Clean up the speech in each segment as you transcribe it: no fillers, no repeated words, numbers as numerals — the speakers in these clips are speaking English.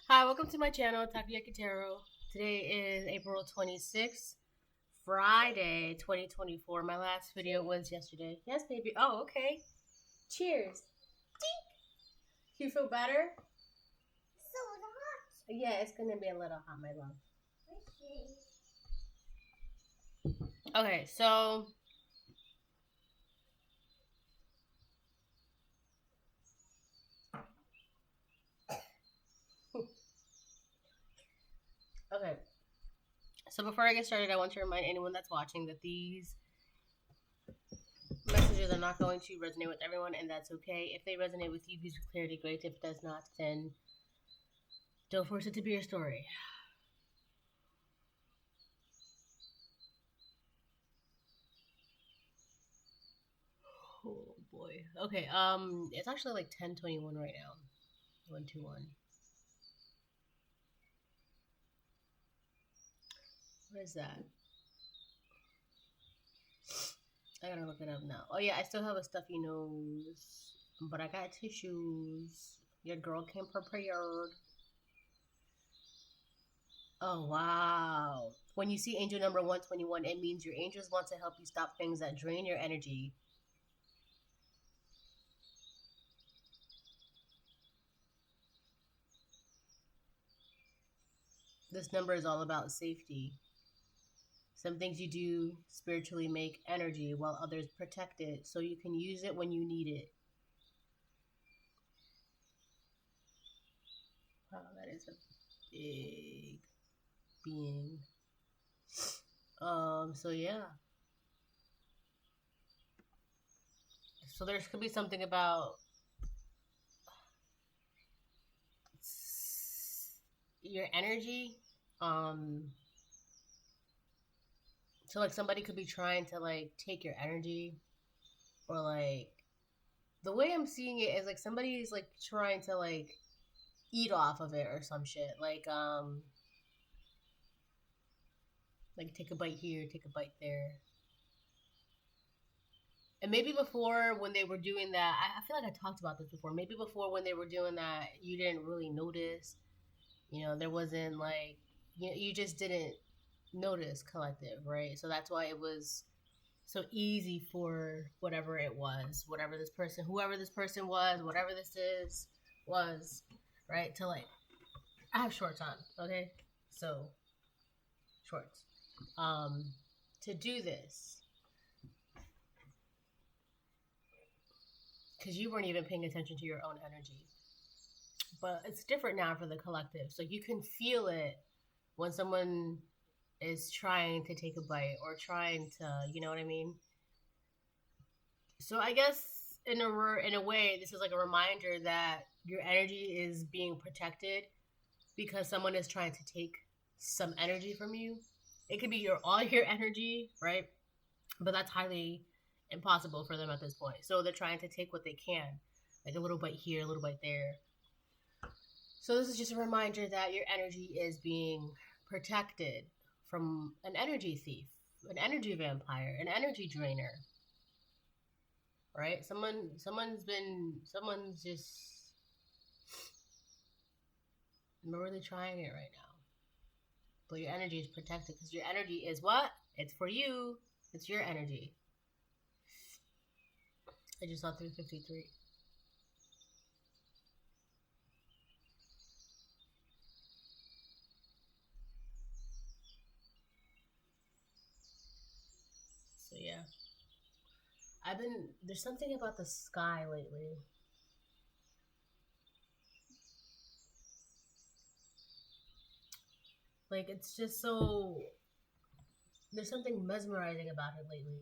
Hi, welcome to my channel, Takoyaki Tarot. Today is April 26th, Friday, 2024. My last video was yesterday. Yes, baby. Oh, okay. Cheers. You feel better? So hot. Yeah, it's gonna be a little hot, my love. Okay, so okay. So before I get started, I want to remind anyone that's watching that these messages are not going to resonate with everyone, and that's okay. If they resonate with you, use clarity. Great. If it does not, then don't force it to be your story. Oh boy. Okay, it's actually like 10:21 right now. 121. What is that? I gotta look it up now. Oh yeah, I still have a stuffy nose, but I got tissues. Your girl came prepared. Oh wow. When you see angel number 121, it means your angels want to help you stop things that drain your energy. This number is all about safety. Some things you do spiritually make energy while others protect it so you can use it when you need it. Wow, that is a big being. So yeah. So there could be something about your energy. Um, so like somebody could be trying to like take your energy, or like the way I'm seeing it is like somebody's like trying to like eat off of it or some shit. Like take a bite here, take a bite there. And maybe before when they were doing that, I feel like I talked about this before. Maybe before when they were doing that, you didn't really notice. There wasn't like you just didn't notice collective, right? So that's why it was so easy for whatever it was, whatever this person, whoever this person was, whatever this is, was, right? To like, I have shorts on, okay? So shorts. Um, to do this because you weren't even paying attention to your own energy. But it's different now for the collective. So you can feel it when someone is trying to take a bite or trying to, you know what I mean? So I guess in a way, this is like a reminder that your energy is being protected because someone is trying to take some energy from you. It could be your all your energy, right? But that's highly impossible for them at this point. So they're trying to take what they can, like a little bite here, a little bite there. So this is just a reminder that your energy is being protected from an energy thief, an energy vampire, an energy drainer. Right? Someone's just really trying it right now. But your energy is protected because your energy is what? It's for you. It's your energy. I just saw 353. So yeah. There's something about the sky lately. Like it's just so there's something mesmerizing about it lately.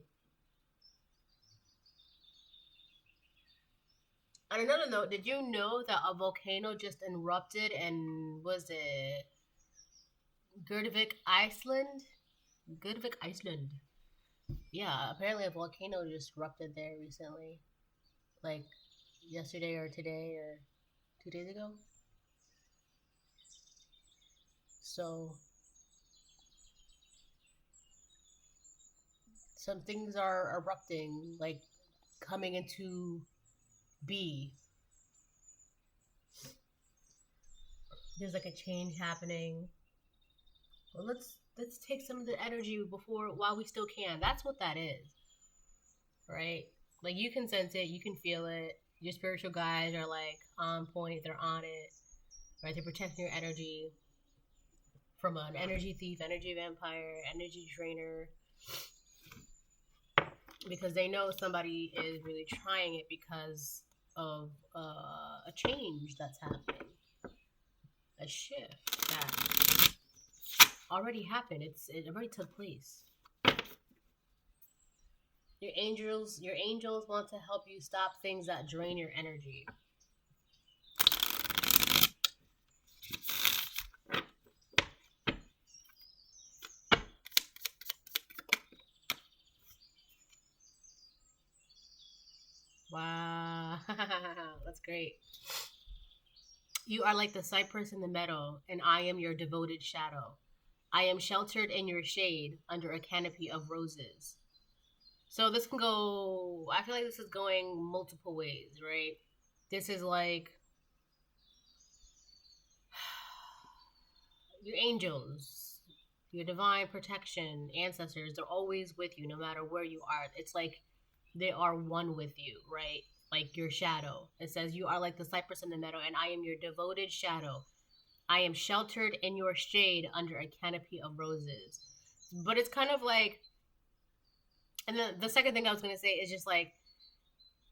On another note, did you know that a volcano just erupted and was it Gurdvik, Iceland? Gurdvik, Iceland. Yeah, apparently a volcano just erupted there recently. Like yesterday or today or 2 days ago. So some things are erupting, like coming into be. there's like a change happening. Well, let's take some of the energy while we still can. That's what that is, right? Like you can sense it, you can feel it. Your spiritual guides are like on point, they're on it, right? They're protecting your energy from an energy thief, energy vampire, energy drainer, because they know somebody is really trying it because of a change that's happening, a shift that already happened. It already took place. Your angels want to help you stop things that drain your energy. Wow, that's great. You are like the cypress in the meadow, and I am your devoted shadow. I am sheltered in your shade under a canopy of roses. So this can go, I feel like this is going multiple ways, right? This is like your angels, your divine protection, ancestors, they're always with you no matter where you are. It's like they are one with you, right? Like your shadow. It says, you are like the cypress in the meadow, and I am your devoted shadow. I am sheltered in your shade under a canopy of roses. But it's kind of like, and then the second thing I was going to say is just like,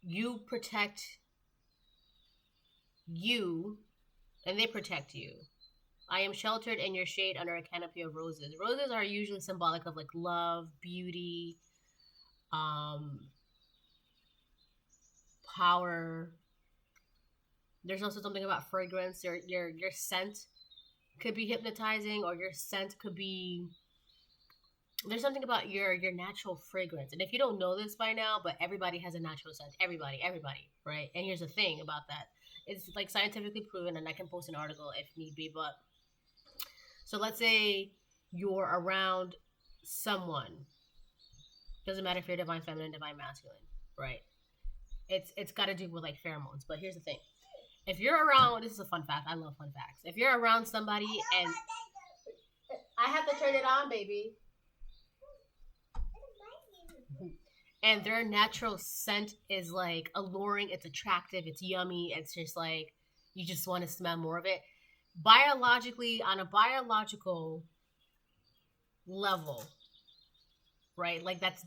you protect you, and they protect you. I am sheltered in your shade under a canopy of roses. Roses are usually symbolic of like love, beauty, um, power. There's also something about fragrance. Your scent could be hypnotizing, or your scent could be. There's something about your natural fragrance, and if you don't know this by now, but everybody has a natural scent. Everybody, right? And here's the thing about that: it's like scientifically proven, and I can post an article if need be. But so let's say you're around someone. Doesn't matter if you're divine feminine, divine masculine, right? It's got to do with like pheromones. But here's the thing: if you're around, this is a fun fact. I love fun facts. If you're around somebody and I have to turn it on, baby. And their natural scent is like alluring, it's attractive, it's yummy, it's just like you just want to smell more of it. Biologically, on a biological level, right? Like that's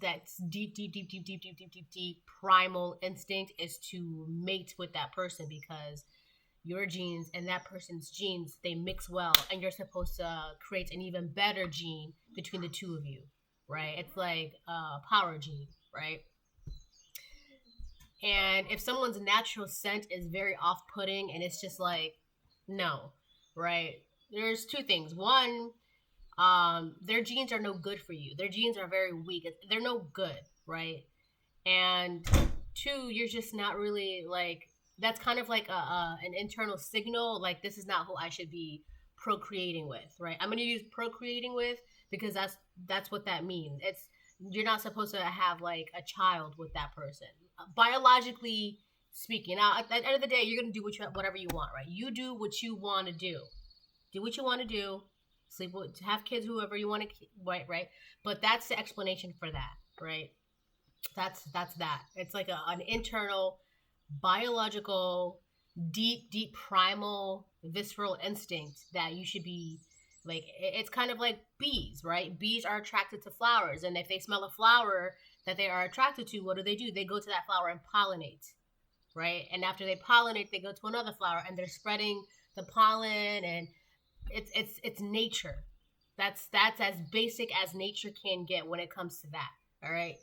deep primal instinct is to mate with that person because your genes and that person's genes, they mix well, and you're supposed to create an even better gene between the two of you, right? It's like a power gene, right? And if someone's natural scent is very off-putting and it's just like no, right? There's two things. One, their genes are no good for you. Their genes are very weak. They're no good, right? And two, you're just not really like, that's kind of like an internal signal, like this is not who I should be procreating with, right? I'm going to use procreating with because that's what that means. It's, you're not supposed to have like a child with that person, biologically speaking. Now at the end of the day, you're going to do whatever you want, right? You do what you want to do. Do what you want to do. Sleep with, have kids, whoever you want to, right? But that's the explanation for that, right? That's that. It's like an internal, biological, deep primal, visceral instinct that you should be like. It's kind of like bees, right? Bees are attracted to flowers, and if they smell a flower that they are attracted to, what do? They go to that flower and pollinate, right? And after they pollinate, they go to another flower and they're spreading the pollen, and it's nature. That's as basic as nature can get when it comes to that. All right.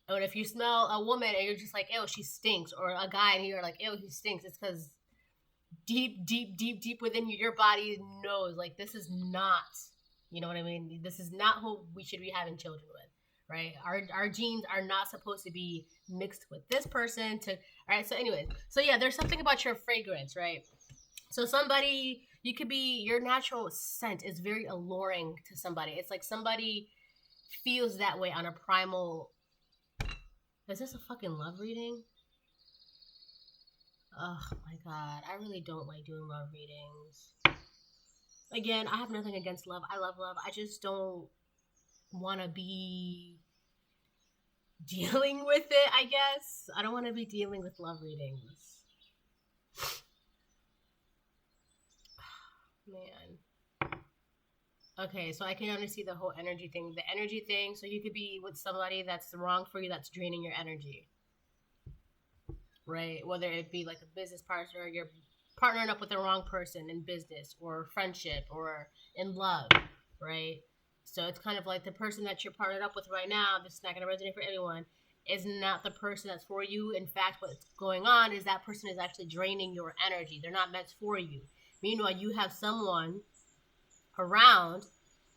And if you smell a woman and you're just like, ew, she stinks, or a guy and you're like, ew, he stinks, it's because deep within you, your body knows like this is not, you know what I mean? This is not who we should be having children with, right? Our genes are not supposed to be mixed with this person. All right. So, anyways, so yeah, there's something about your fragrance, right? So somebody, you could be, your natural scent is very alluring to somebody. It's like somebody feels that way on a primal. Is this a fucking love reading? Oh my god, I really don't like doing love readings. Again, I have nothing against love. I love love. I just don't want to be dealing with it, I guess. I don't want to be dealing with love readings. Man. Okay, so I can only see the whole energy thing. The energy thing, so you could be with somebody that's wrong for you, that's draining your energy, right? Whether it be like a business partner, you're partnering up with the wrong person in business or friendship or in love, right? So it's kind of like the person that you're partnered up with right now, this is not going to resonate for anyone, is not the person that's for you. In fact, what's going on is that person is actually draining your energy. They're not meant for you. Meanwhile, you have someone around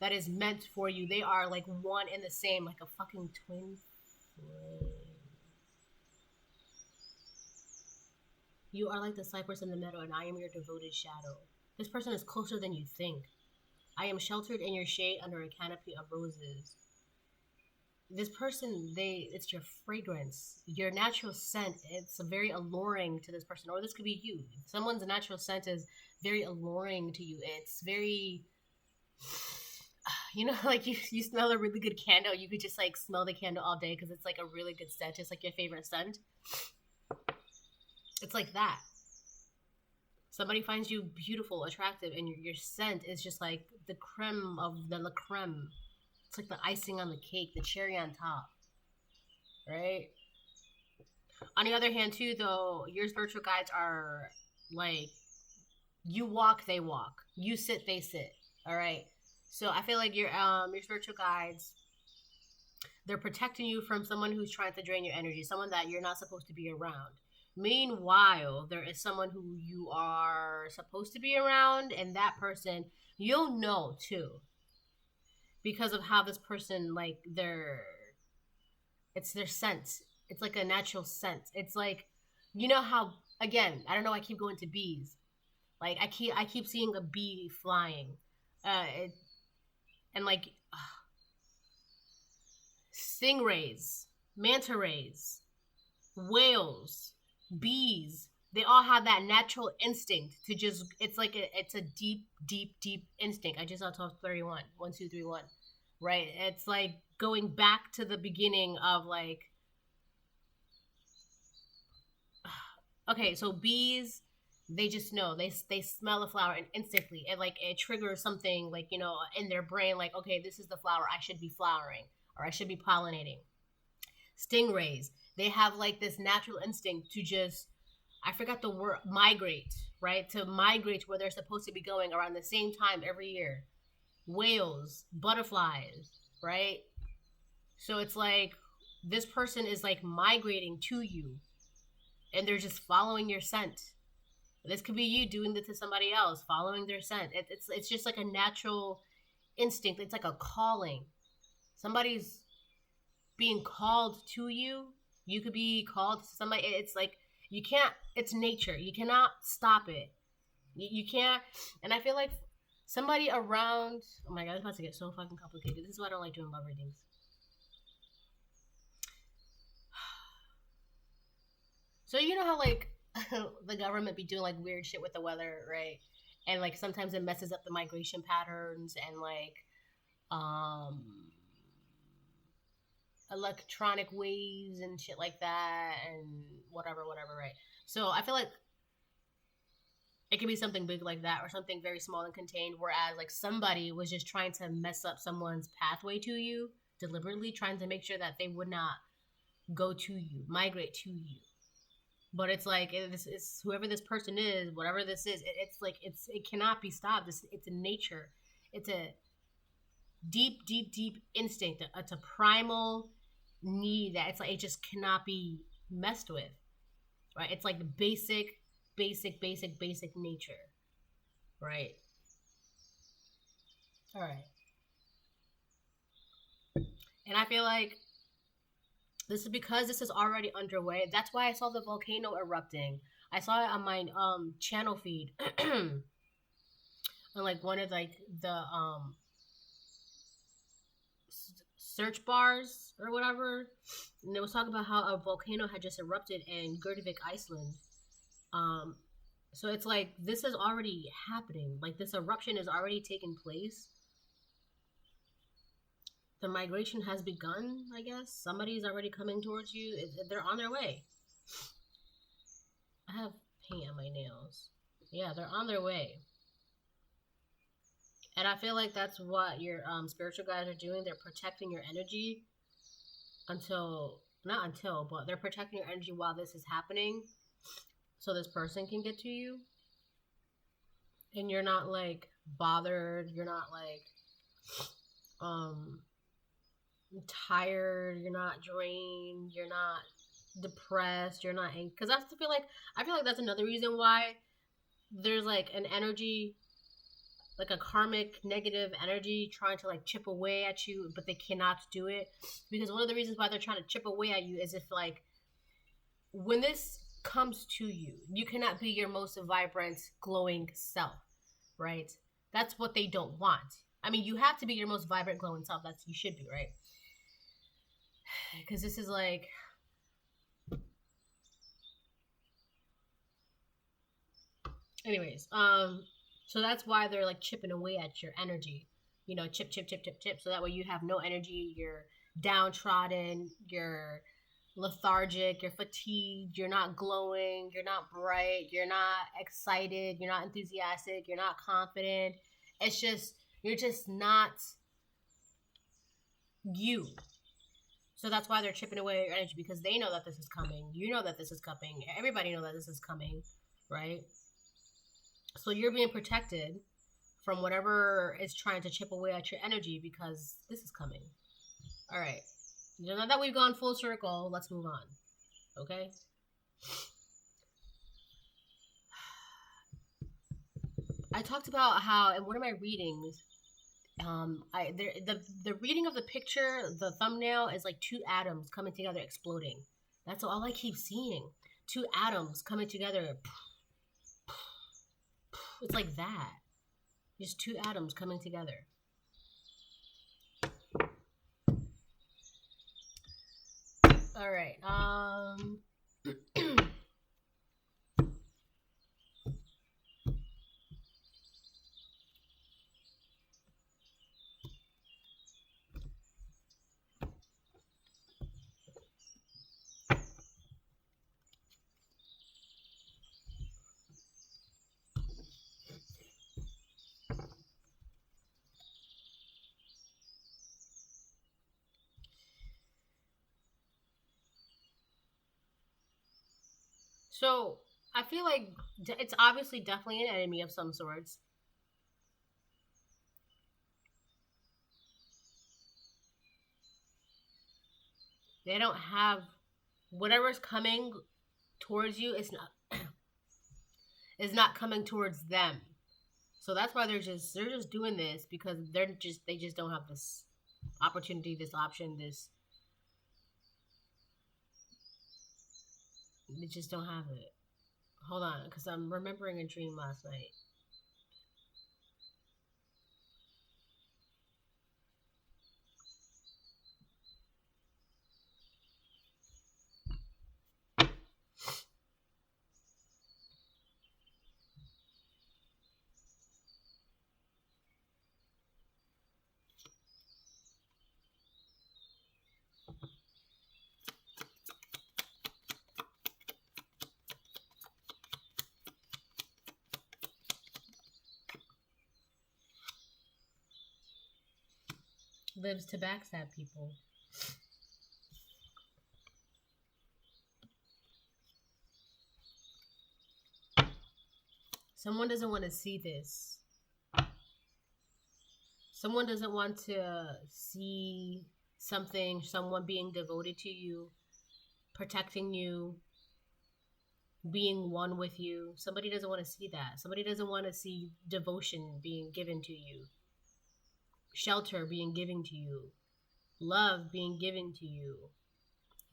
that is meant for you. They are like one and the same, like a fucking twin flame. You are like the cypress in the meadow, and I am your devoted shadow. This person is closer than you think. I am sheltered in your shade under a canopy of roses. This person, it's your fragrance, your natural scent. It's very alluring to this person, or this could be you. Someone's natural scent is very alluring to you. It's very, like you smell a really good candle. You could just like smell the candle all day because it's like a really good scent. It's like your favorite scent. It's like that. Somebody finds you beautiful, attractive, and your scent is just like the creme of the la creme. It's like the icing on the cake, the cherry on top, right? On the other hand, too, though, your spiritual guides are like, you walk, they walk. You sit, they sit. All right. So I feel like your spiritual guides, they're protecting you from someone who's trying to drain your energy, someone that you're not supposed to be around. Meanwhile, there is someone who you are supposed to be around, and that person you'll know too, because of how this person like it's their scent. It's like a natural scent. It's like, how, again, I don't know. I keep going to bees. Like I keep seeing a bee flying, it, and like stingrays, manta rays, whales, bees, they all have that natural instinct to just, it's like it's a deep, deep, deep instinct. I just saw 1231, 1231, right? It's like going back to the beginning of like, okay, so bees, they just know, they smell a flower and instantly it triggers something like, in their brain, like, okay, this is the flower, I should be flowering or I should be pollinating. Stingrays, they have like this natural instinct to just, I forgot the word, migrate, right? To migrate where they're supposed to be going around the same time every year. Whales, butterflies, right? So it's like this person is like migrating to you and they're just following your scent. This could be you doing this to somebody else, following their scent. It's just like a natural instinct. It's like a calling. Somebody's being called to you. You could be called to somebody. It's like you can't. It's nature. You cannot stop it. You can't. And I feel like somebody around. Oh my god, it's about to get so fucking complicated. This is why I don't like doing love readings. So you know how like the government be doing like weird shit with the weather, right? And like sometimes it messes up the migration patterns and like um electronic waves and shit like that and whatever, right? So I feel like it could be something big like that or something very small and contained, whereas like somebody was just trying to mess up someone's pathway to you, deliberately trying to make sure that they would not go to you, migrate to you. But it's like it's whoever this person is, whatever this is, it's like it cannot be stopped. It's a nature. It's a deep, deep, deep instinct. It's a primal need that it's like it just cannot be messed with, right? It's like the basic, basic, basic, basic nature, right? All right, and I feel like this is because this is already underway. That's why I saw the volcano erupting. I saw it on my channel feed, on like one of like the search bars or whatever, and it was talking about how a volcano had just erupted in Gurdavik, Iceland. Um, so it's like this is already happening. Like this eruption is already taking place. The migration has begun, I guess. Somebody's already coming towards you. They're on their way. I have paint on my nails. Yeah, they're on their way. And I feel like that's what your spiritual guides are doing. They're protecting your energy not until, but they're protecting your energy while this is happening. So this person can get to you. And you're not like bothered. You're not like tired. You're not drained. You're not depressed. You're not angry. Because I feel like that's another reason why there's like an energy, like a karmic negative energy trying to like chip away at you, but they cannot do it. Because one of the reasons why they're trying to chip away at you is if like when this comes to you, you cannot be your most vibrant, glowing self, right? That's what they don't want. I mean, you have to be your most vibrant, glowing self. That's you should be, right? Because this is like anyways, so that's why they're like chipping away at your energy. You know, chip, chip, chip, chip, chip. So that way you have no energy, you're downtrodden, you're lethargic, you're fatigued, you're not glowing, you're not bright, you're not excited, you're not enthusiastic, you're not confident. It's just you're just not you. So that's why they're chipping away at your energy because they know that this is coming. You know that this is coming. Everybody knows that this is coming, right? So you're being protected from whatever is trying to chip away at your energy because this is coming. All right. Now that we've gone full circle, let's move on. Okay? I talked about how in one of my readings, the reading of the picture, the thumbnail is like two atoms coming together, exploding. That's all I keep seeing. Two atoms coming together. It's like that. Just two atoms coming together. All right. So I feel like it's obviously definitely an enemy of some sorts. They don't have whatever's coming towards you is not is not coming towards them. So that's why they're just doing this because they just don't have this opportunity, this option, this they just don't have it. Hold on, because I'm remembering a dream last night. Lives to backstab people. Someone doesn't want to see this. Someone doesn't want to see someone being devoted to you, protecting you, being one with you. Somebody doesn't want to see that. Somebody doesn't want to see devotion being given to you, shelter being given to you, love being given to you,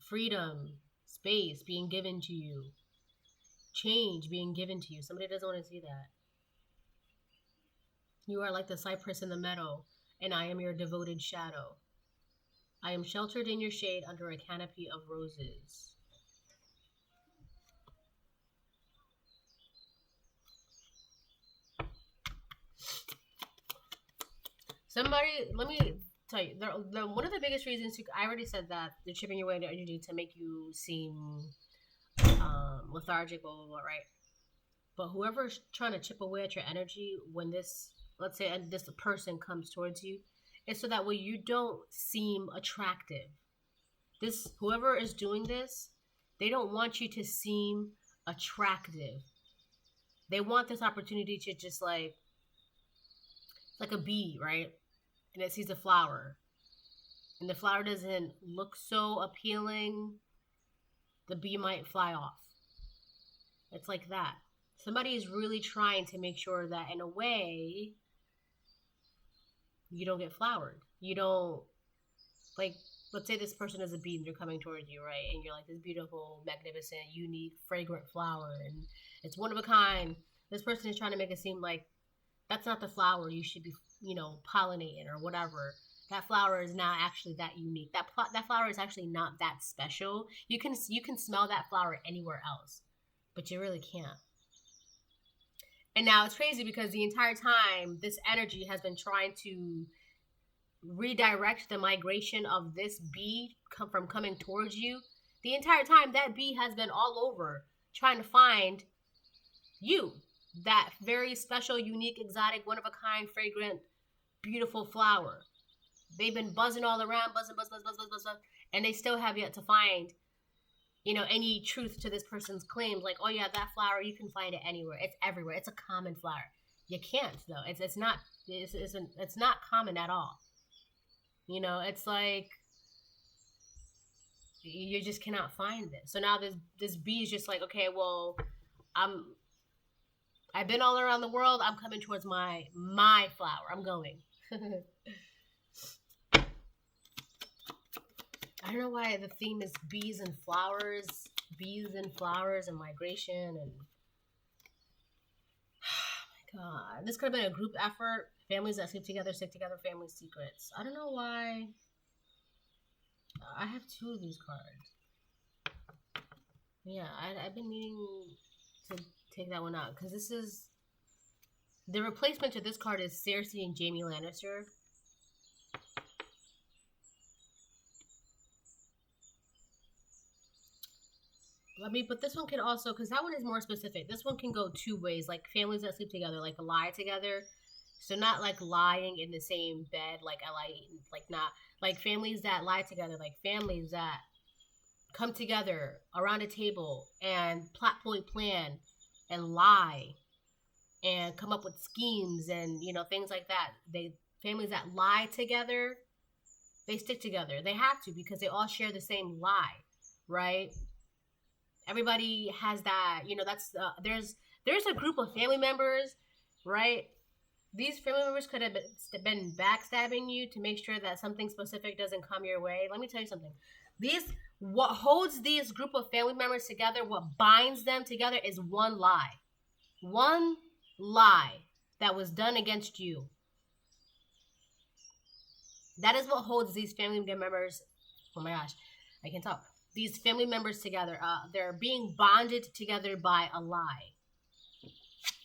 freedom, space being given to you, change being given to you. Somebody doesn't want to see that. You are like the cypress in the meadow, and I am your devoted shadow. I am sheltered in your shade under a canopy of roses. Somebody, let me tell you, one of the biggest reasons I already said that they're chipping your way into energy to make you seem lethargic, blah, blah, blah, right? But whoever's trying to chip away at your energy when this, let's say, and this person comes towards you, is so that way you don't seem attractive. This, whoever is doing this, they don't want you to seem attractive. They want this opportunity to just like a bee, right? And it sees a flower. And the flower doesn't look so appealing, the bee might fly off. It's like that. Somebody is really trying to make sure that in a way you don't get flowered. You don't, like, let's say this person is a bee and they're coming towards you, right? And you're like this beautiful, magnificent, unique, fragrant flower and it's one of a kind. This person is trying to make it seem like that's not the flower you should be, pollinating or whatever. That flower is not actually that unique. That flower is actually not that special. You can smell that flower anywhere else, but you really can't. And now it's crazy because the entire time this energy has been trying to redirect the migration of this bee from coming towards you. The entire time that bee has been all over trying to find you, that very special, unique, exotic, one of a kind, fragrant, beautiful flower. They've been buzzing all around, buzzing, and they still have yet to find, any truth to this person's claims. Like, oh yeah, that flower, you can find it anywhere. It's everywhere. It's a common flower. You can't though. It's not common at all. It's like you just cannot find this. So now this bee is just like, okay, well, I've been all around the world. I'm coming towards my flower. I'm going. I don't know why the theme is bees and flowers and migration and oh my god. This could have been a group effort. Families that sleep together, stick together, family secrets. I don't know why. I have 2 of these cards. Yeah, I've been meaning to take that one out because this is the replacement to this card is Cersei and Jaime Lannister. But this one can also, because that one is more specific. This one can go 2 ways, like families that sleep together, like lie together. So not like lying in the same bed, like not like families that lie together, like families that come together around a table and plan and lie and come up with schemes and things like that. Families that lie together, they stick together. They have to because they all share the same lie, right? Everybody has that, that's there's a group of family members, right? These family members could have been backstabbing you to make sure that something specific doesn't come your way. Let me tell you something. What holds these group of family members together, what binds them together is one lie. One lie that was done against you. That is what holds these family members, oh my gosh, I can't talk. These family members together, they're being bonded together by a lie.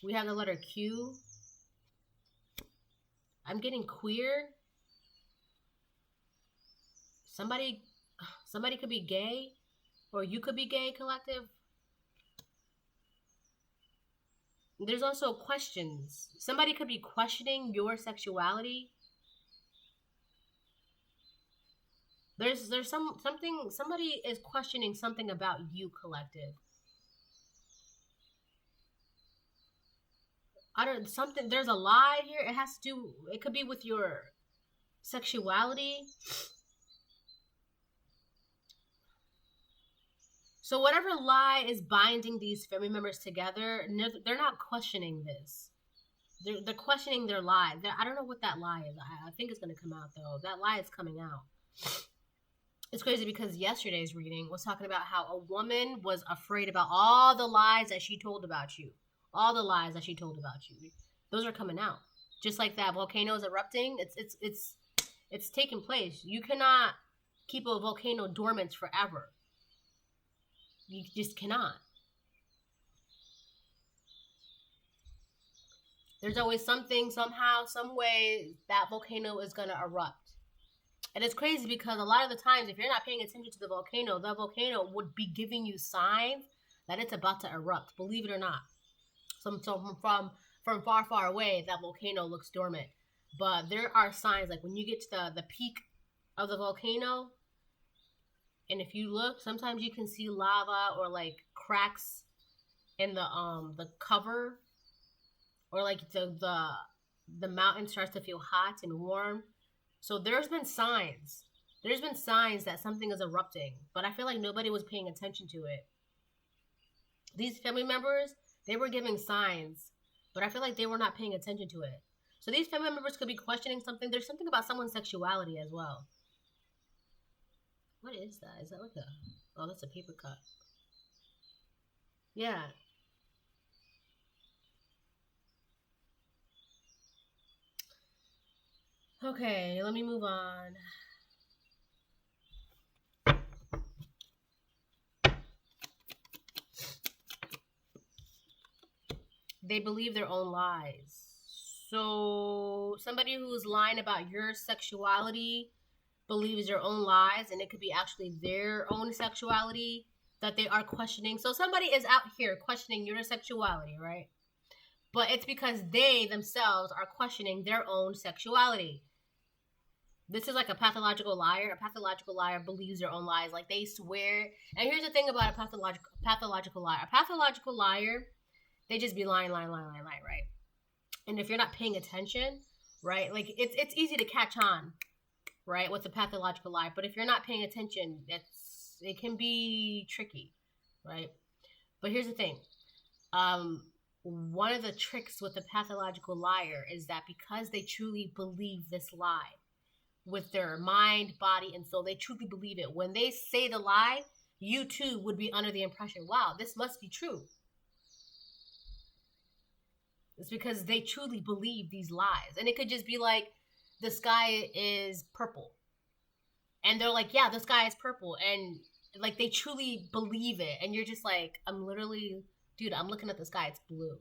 We have the letter Q. I'm getting queer. Somebody could be gay, or you could be gay, collective. There's also questions. Somebody could be questioning your sexuality. There's something, somebody is questioning something about you, collective. There's a lie here. It could be with your sexuality. So whatever lie is binding these family members together, they're not questioning this. They're questioning their lie. I don't know what that lie is. I think it's going to come out, though. That lie is coming out. It's crazy because yesterday's reading was talking about how a woman was afraid about all the lies that she told about you. All the lies that she told about you. Those are coming out. Just like that volcano is erupting. It's taking place. You cannot keep a volcano dormant forever. You just cannot. There's always something, somehow, some way that volcano is going to erupt. And it's crazy because a lot of the times, if you're not paying attention to the volcano would be giving you signs that it's about to erupt, believe it or not. So from far, far away, that volcano looks dormant. But there are signs, like when you get to the peak of the volcano, and if you look, sometimes you can see lava or like cracks in the cover, or like the mountain starts to feel hot and warm. So there's been signs. There's been signs that something is erupting, but I feel like nobody was paying attention to it. These family members, they were giving signs, but I feel like they were not paying attention to it. So these family members could be questioning something. There's something about someone's sexuality as well. What is that? Is that like oh, that's a paper cut. Yeah. Okay, let me move on. They believe their own lies. So somebody who's lying about your sexuality believes their own lies, and it could be actually their own sexuality that they are questioning. So somebody is out here questioning your sexuality, right? But it's because they themselves are questioning their own sexuality. This is like a pathological liar. A pathological liar believes their own lies. Like they swear. And here's the thing about a pathological liar. A pathological liar, they just be lying, right? And if you're not paying attention, right, like it's easy to catch on, right, with the pathological lie. But if you're not paying attention, it can be tricky, right? But here's the thing. One of the tricks with the pathological liar is that because they truly believe this lie with their mind, body, and soul, they truly believe it. When they say the lie, you too would be under the impression, wow, this must be true. It's because they truly believe these lies. And it could just be like, the sky is purple. And they're like, yeah, the sky is purple. And like, they truly believe it. And you're just like, I'm looking at the sky, it's blue.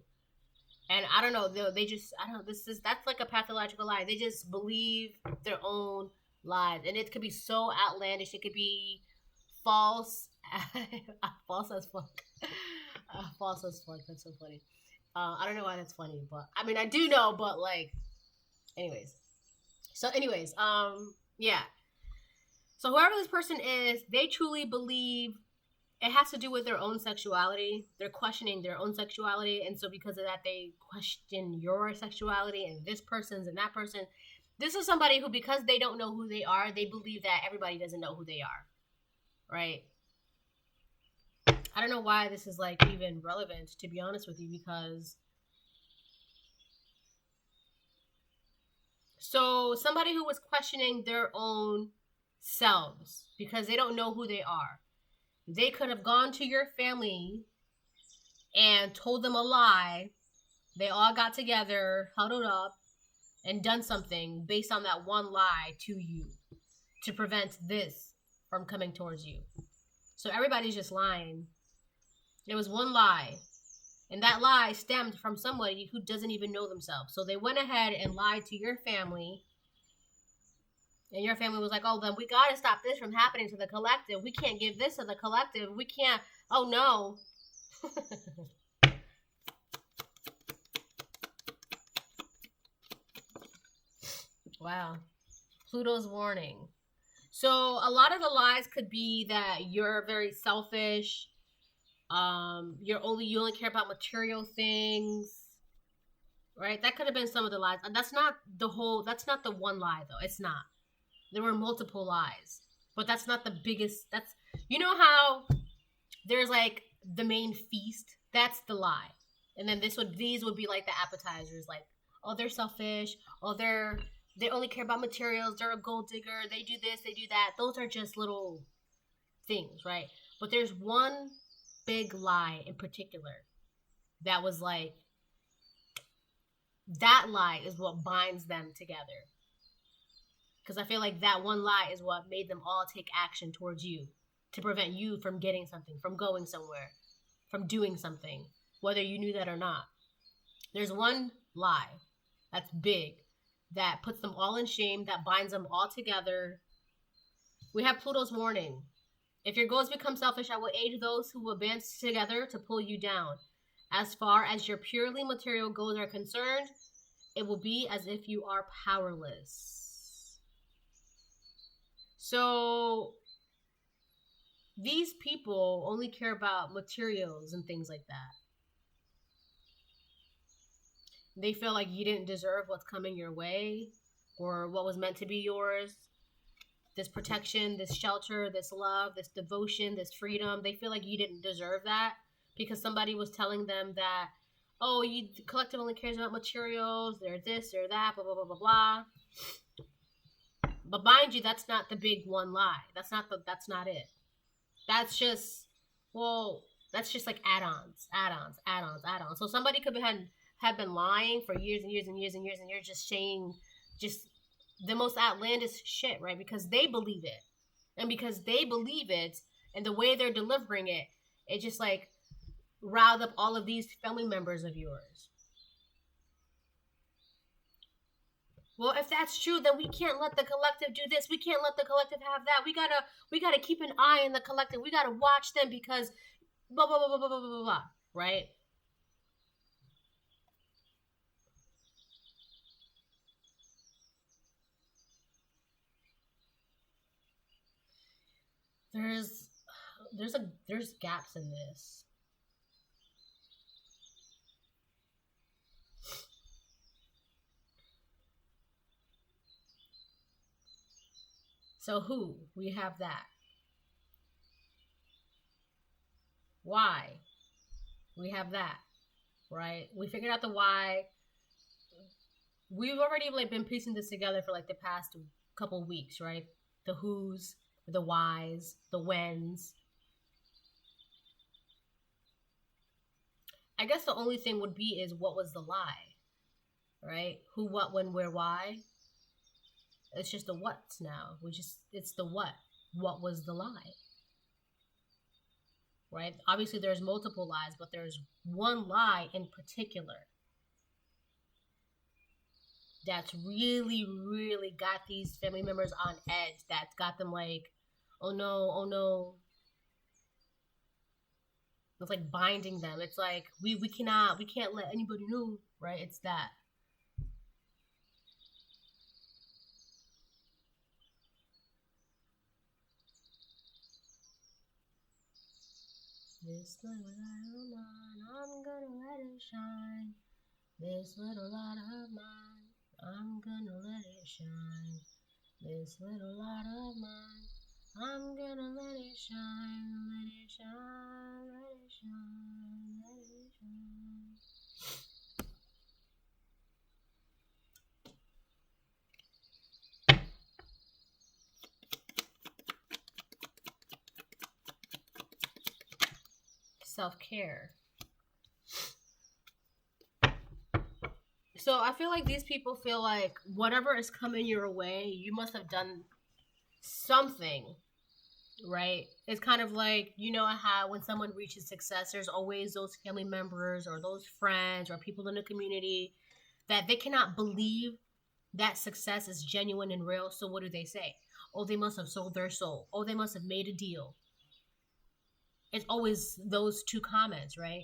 And I don't know, that's like a pathological lie. They just believe their own lies. And it could be so outlandish. It could be false. False as fuck. False as fuck. That's so funny. I don't know why that's funny, but I mean, I do know, but like, anyways. Yeah. So whoever this person is, they truly believe it has to do with their own sexuality. They're questioning their own sexuality. And so because of that, they question your sexuality and this person's and that person. This is somebody who, because they don't know who they are, they believe that everybody doesn't know who they are. Right? I don't know why this is like even relevant, to be honest with you, because so somebody who was questioning their own selves because they don't know who they are. They could have gone to your family and told them a lie. They all got together, huddled up, and done something based on that one lie to you to prevent this from coming towards you. So everybody's just lying. It was one lie. And that lie stemmed from somebody who doesn't even know themselves. So they went ahead and lied to your family. And your family was like, oh, then we got to stop this from happening to the collective. We can't give this to the collective. We can't. Oh, no. Wow. Pluto's warning. So a lot of the lies could be that you're very selfish. You only care about material things. Right? That could have been some of the lies. That's not the one lie, though. It's not. There were multiple lies, but that's not the biggest. You know how there's like the main feast. That's the lie, and then these would be like the appetizers. Like, oh, they're selfish. Oh, they only care about materials. They're a gold digger. They do this. They do that. Those are just little things, right? But there's one big lie in particular that was like that lie is what binds them together. Because I feel like that one lie is what made them all take action towards you to prevent you from getting something, from going somewhere, from doing something, whether you knew that or not. There's one lie. That's big. That puts them all in shame, that binds them all together. We have Pluto's warning. If your goals become selfish, I will aid those who will band together to pull you down. As far as your purely material goals are concerned, it will be as if you are powerless. So these people only care about materials and things like that. They feel like you didn't deserve what's coming your way or what was meant to be yours. This protection, this shelter, this love, this devotion, this freedom. They feel like you didn't deserve that because somebody was telling them that, oh, the collective only cares about materials, they're this, they're that, blah, blah, blah, blah, blah. But mind you, that's not the big one lie. That's not it. That's just, well, that's just like add-ons. So somebody could have been lying for years and years and years and years and years, just saying just the most outlandish shit, right? Because they believe it. And because they believe it and the way they're delivering it, it just like riled up all of these family members of yours. Well, if that's true, then we can't let the collective do this. We can't let the collective have that. We gotta keep an eye on the collective. We gotta watch them because blah blah blah blah blah blah blah blah. Right? There's gaps in this. So who? We have that. Why? We have that. Right? We figured out the why. We've already like been piecing this together for like the past couple weeks, right? The who's, the whys, the whens. I guess the only thing would be is what was the lie, right? Who, what, when, where, why. It's just the what's now. It's the what. What was the lie? Right? Obviously there's multiple lies, but there's one lie in particular that's really, really got these family members on edge. That's got them like, oh no, oh no. It's like binding them. It's like we can't let anybody know, right? It's that. This little light of mine, I'm gonna let it shine. This little light of mine, I'm gonna let it shine. This little light of mine, I'm gonna let it shine, let it shine, let it shine, let it shine. Self-care. So I feel like these people feel like whatever is coming your way, you must have done something, right? It's kind of like, you know how when someone reaches success, there's always those family members or those friends or people in the community that they cannot believe that success is genuine and real. So what do they say? Oh, they must have sold their soul. Oh, they must have made a deal. It's always those two comments, right?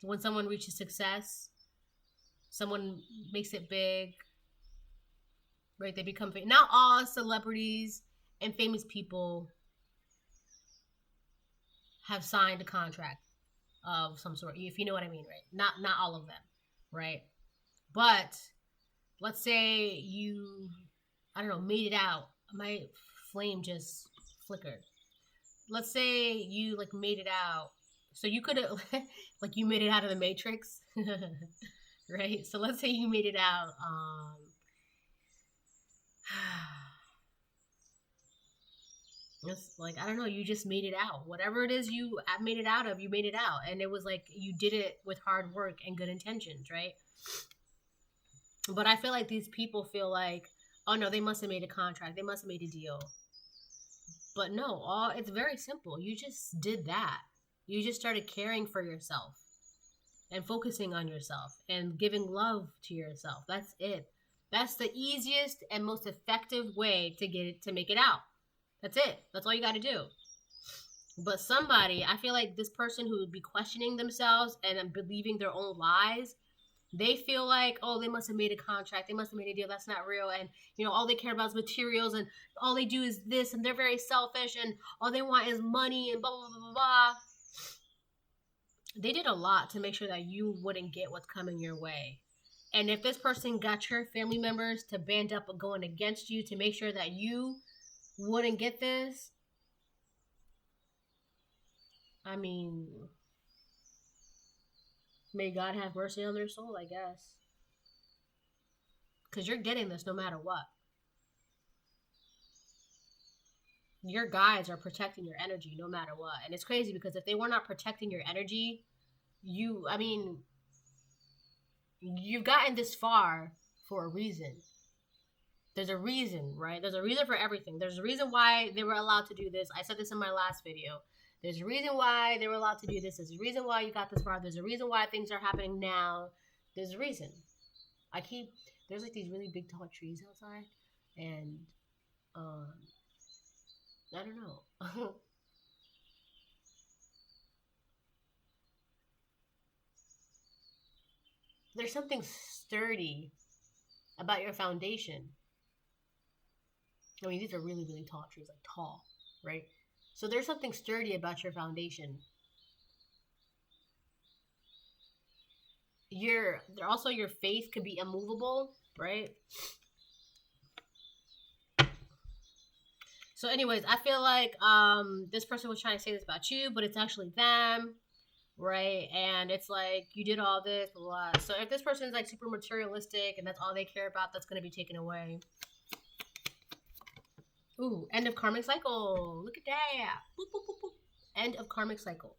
When someone reaches success, someone makes it big, right? They become famous. Not all celebrities and famous people have signed a contract of some sort, if you know what I mean, right? Not all of them, right? But let's say you, I don't know, made it out. My flame just flickered. Let's say you like made it out. So you could have, like you made it out of the Matrix, right? So let's say you made it out. It's like, I don't know, you just made it out. Whatever it is you made it out of, you made it out. And it was like you did it with hard work and good intentions, right? But I feel like these people feel like, oh no, they must have made a contract. They must have made a deal. But no, it's very simple. You just did that. You just started caring for yourself. and focusing on yourself and giving love to yourself. That's it. That's the easiest and most effective way to get it, to make it out. That's it. That's all you got to do. But somebody, I feel like this person who would be questioning themselves and believing their own lies, they feel like, oh, they must have made a contract, they must have made a deal that's not real, and all they care about is materials, and all they do is this, and they're very selfish, and all they want is money, and blah blah blah blah blah. They did a lot to make sure that you wouldn't get what's coming your way. And if this person got your family members to band up going against you to make sure that you wouldn't get this, I mean, may God have mercy on their soul, I guess. Because you're getting this no matter what. Your guides are protecting your energy no matter what. And it's crazy because if they were not protecting your energy, you've gotten this far for a reason. There's a reason, right? There's a reason for everything. There's a reason why they were allowed to do this. I said this in my last video. There's a reason why they were allowed to do this. There's a reason why you got this far. There's a reason why things are happening now. There's a reason. There's like these really big tall trees outside. And, I don't know. There's something sturdy about your foundation. I mean, these are really, really tall trees, like tall, right? So there's something sturdy about your foundation. Also your faith could be immovable, right? So anyways, I feel like this person was trying to say this about you, but it's actually them, right? And it's like, you did all this, blah, blah. So if this person is like super materialistic and that's all they care about, that's going to be taken away. Ooh, end of karmic cycle. Look at that. Boop, boop, boop, boop. End of karmic cycle,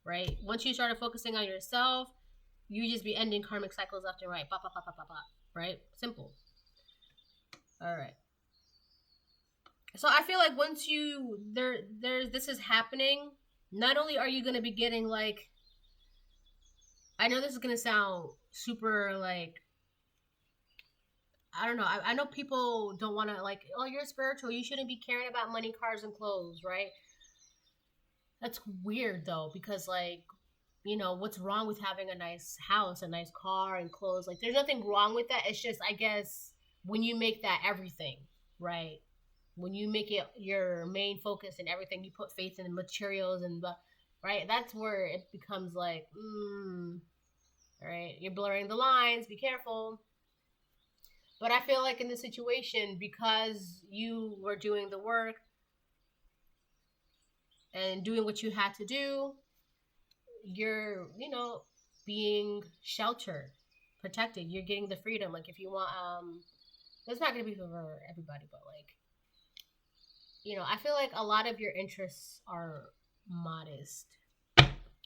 right? Once you started focusing on yourself, you just be ending karmic cycles left and right. Ba, ba, ba, ba, ba, ba, right? Simple. All right. So I feel like once this is happening, not only are you going to be getting like, I know this is going to sound super like, I don't know. I know people don't want to like, oh, you're spiritual, you shouldn't be caring about money, cars, and clothes, right? That's weird though, because like, what's wrong with having a nice house, a nice car, and clothes? Like, there's nothing wrong with that. It's just, I guess, when you make that everything, right? When you make it your main focus and everything, you put faith in the materials and right? That's where it becomes like, right? You're blurring the lines. Be careful. But I feel like in this situation, because you were doing the work and doing what you had to do, you're, being sheltered, protected. You're getting the freedom. Like if you want, it's not going to be for everybody, but like, I feel like a lot of your interests are modest.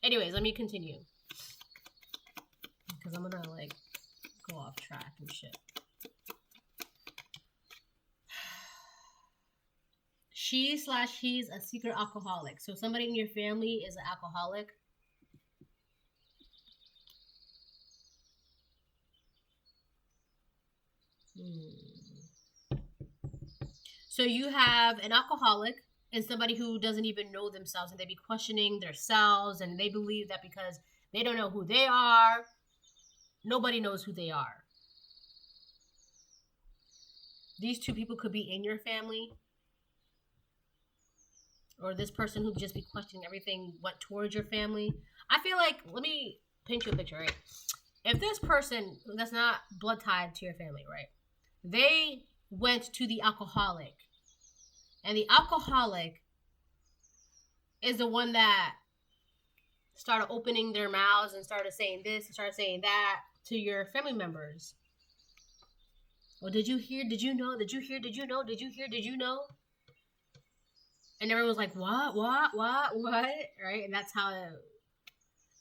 Anyways, let me continue. Because I'm going to like go off track and shit. He's a secret alcoholic. So somebody in your family is an alcoholic. So you have an alcoholic and somebody who doesn't even know themselves, and they be questioning themselves, and they believe that because they don't know who they are, nobody knows who they are. These two people could be in your family. Or this person who just be questioning everything went towards your family. I feel like, let me paint you a picture, right? If this person that's not blood tied to your family, right? They went to the alcoholic. And the alcoholic is the one that started opening their mouths and started saying this and started saying that to your family members. Well, did you hear? Did you know? Did you hear? Did you know? Did you hear? Did you know? And everyone was like, what, right? And that's how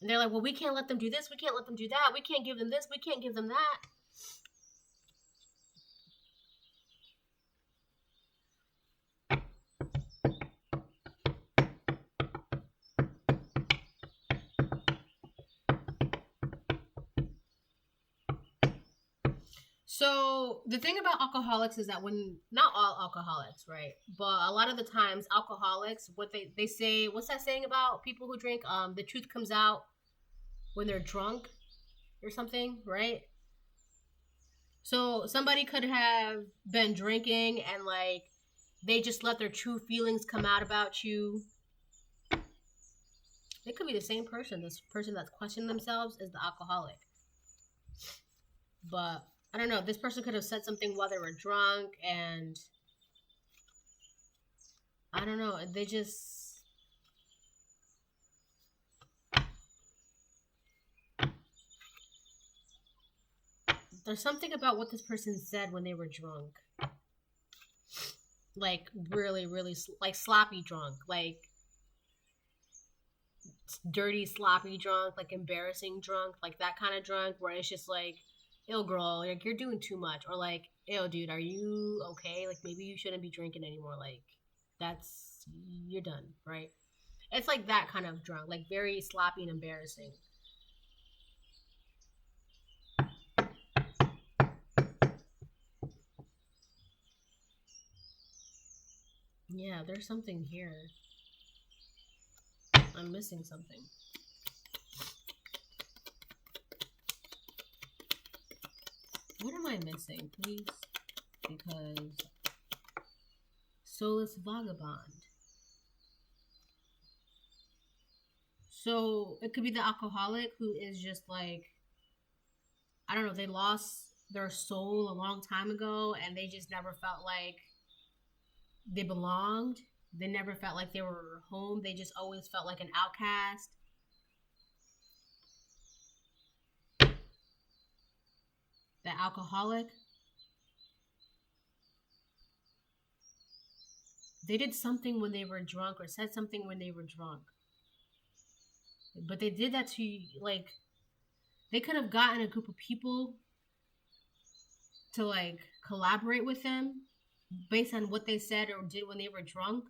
and they're like, well, we can't let them do this. We can't let them do that. We can't give them this. We can't give them that. So the thing about alcoholics is that when not all alcoholics, right? But a lot of the times alcoholics, what they say, what's that saying about people who drink? The truth comes out when they're drunk or something, right? So somebody could have been drinking and like they just let their true feelings come out about you. It could be the same person. This person that's questioning themselves is the alcoholic. But I don't know. This person could have said something while they were drunk, and I don't know. They just. There's something about what this person said when they were drunk. Like, really, really, like sloppy drunk. Like, dirty, sloppy drunk. Like, embarrassing drunk. Like, that kind of drunk where it's just like, ill girl, like, you're doing too much. Or like, ew, dude, are you okay? Like, maybe you shouldn't be drinking anymore. Like, that's. You're done, right? It's like that kind of drunk. Like, very sloppy and embarrassing. Yeah, there's something here. I'm missing something. What am I missing, please? Because soulless vagabond. So it could be the alcoholic who is just like, I don't know, they lost their soul a long time ago and they just never felt like they belonged. They never felt like they were home. They just always felt like an outcast. The alcoholic, they did something when they were drunk or said something when they were drunk. But they did that to, like, they could have gotten a group of people to, like, collaborate with them based on what they said or did when they were drunk.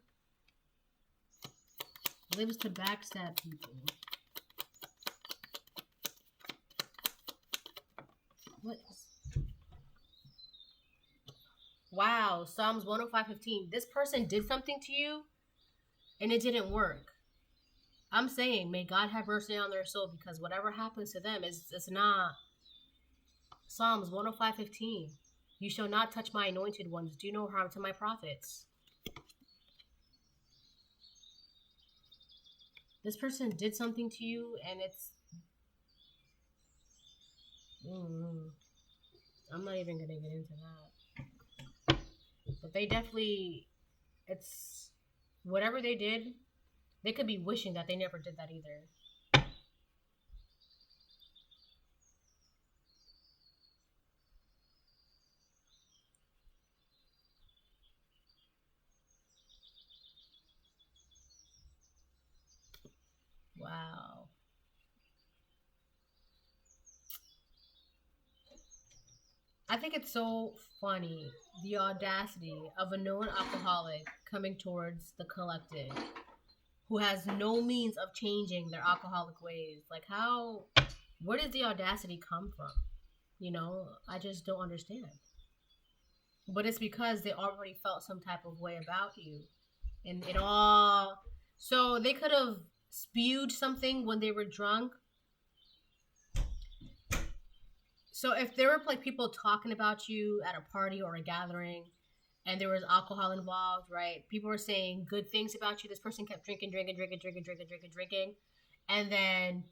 Lives to backstab people. What? Wow, Psalms 105:15. This person did something to you and it didn't work. I'm saying, may God have mercy on their soul because whatever happens to them is not. Psalms 105:15. You shall not touch my anointed ones. Do no harm to my prophets. This person did something to you and it's. I'm not even going to get into that. But they definitely. It's. Whatever they did, they could be wishing that they never did that either. Wow. I think it's so funny, the audacity of a known alcoholic coming towards the collective who has no means of changing their alcoholic ways. Like, how, where does the audacity come from? You know, I just don't understand. But it's because they already felt some type of way about you. And it all. So they could have spewed something when they were drunk. So if there were like people talking about you at a party or a gathering and there was alcohol involved, right? People were saying good things about you. This person kept drinking. And then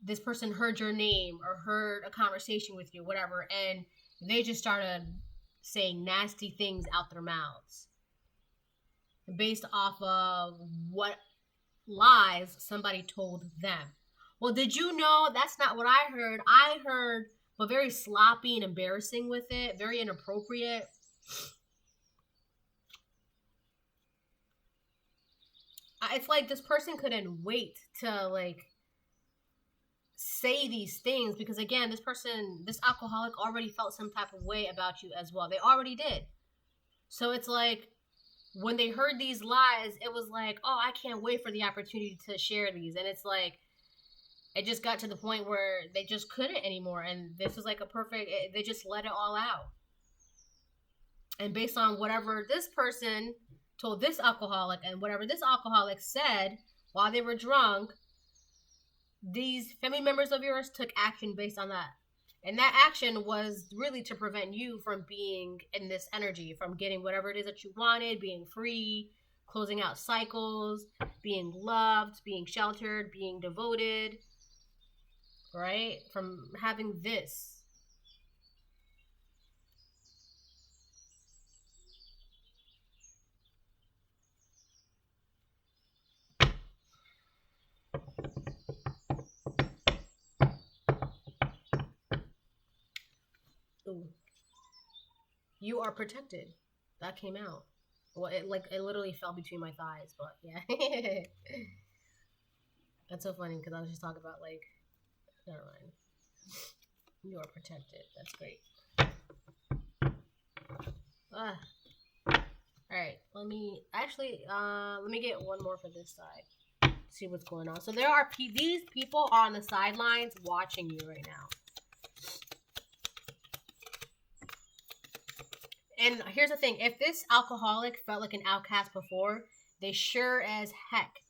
this person heard your name or heard a conversation with you, whatever, and they just started saying nasty things out their mouths based off of what lies somebody told them. Well, did you know that's not what I heard? I heard, but very sloppy and embarrassing with it, very inappropriate. It's like this person couldn't wait to like say these things because again, this alcoholic already felt some type of way about you as well. They already did. So it's like when they heard these lies, it was like, oh, I can't wait for the opportunity to share these. And it's like, it just got to the point where they just couldn't anymore, and this was like a perfect. They just let it all out, and based on whatever this person told this alcoholic and whatever this alcoholic said while they were drunk, these family members of yours took action based on that. And that action was really to prevent you from being in this energy, from getting whatever it is that you wanted, being free, closing out cycles, being loved, being sheltered, being devoted, right? From having this. Ooh. You are protected. That came out. Well, it literally fell between my thighs, but yeah. That's so funny because I was just talking about like, never mind. You are protected. That's great. All right. Let me get one more for this side. See what's going on. So there are these people on the sidelines watching you right now. And here's the thing. If this alcoholic felt like an outcast before, they sure as heck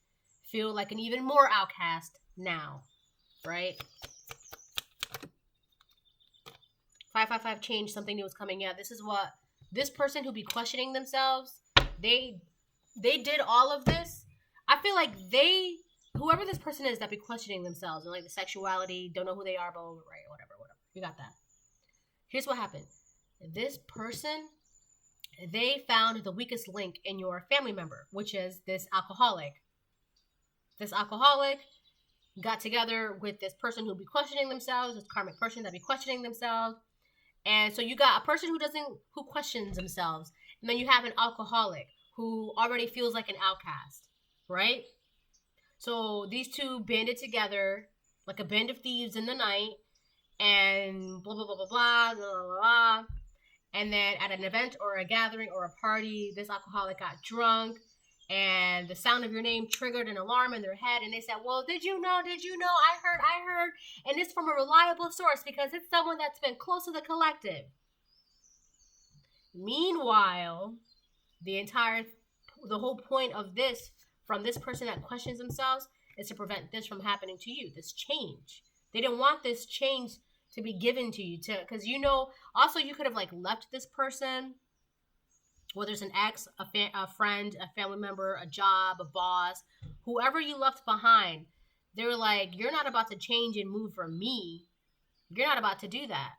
feel like an even more outcast now. Right? 555 changed, something new was coming out. This is what this person who be questioning themselves, they did all of this. I feel like whoever this person is that be questioning themselves and like the sexuality, don't know who they are, but right, whatever. You got that. Here's what happened. This person, they found the weakest link in your family member, which is this alcoholic. This alcoholic got together with this person who be questioning themselves, this karmic person that be questioning themselves. And so you got a person who questions themselves. And then you have an alcoholic who already feels like an outcast, right? So these two banded together like a band of thieves in the night and blah, blah, blah, blah, blah, blah, blah, blah. And then at an event or a gathering or a party, this alcoholic got drunk and the sound of your name triggered an alarm in their head. And they said, well, did you know? I heard. And it's from a reliable source because it's someone that's been close to the collective. Meanwhile, the whole point of this, from this person that questions themselves, is to prevent this from happening to you, this change. They didn't want this change to be given to you, because also you could have like left this person, whether it's an ex, a friend, a family member, a job, a boss, whoever you left behind. They were like, you're not about to change and move from me. You're not about to do that.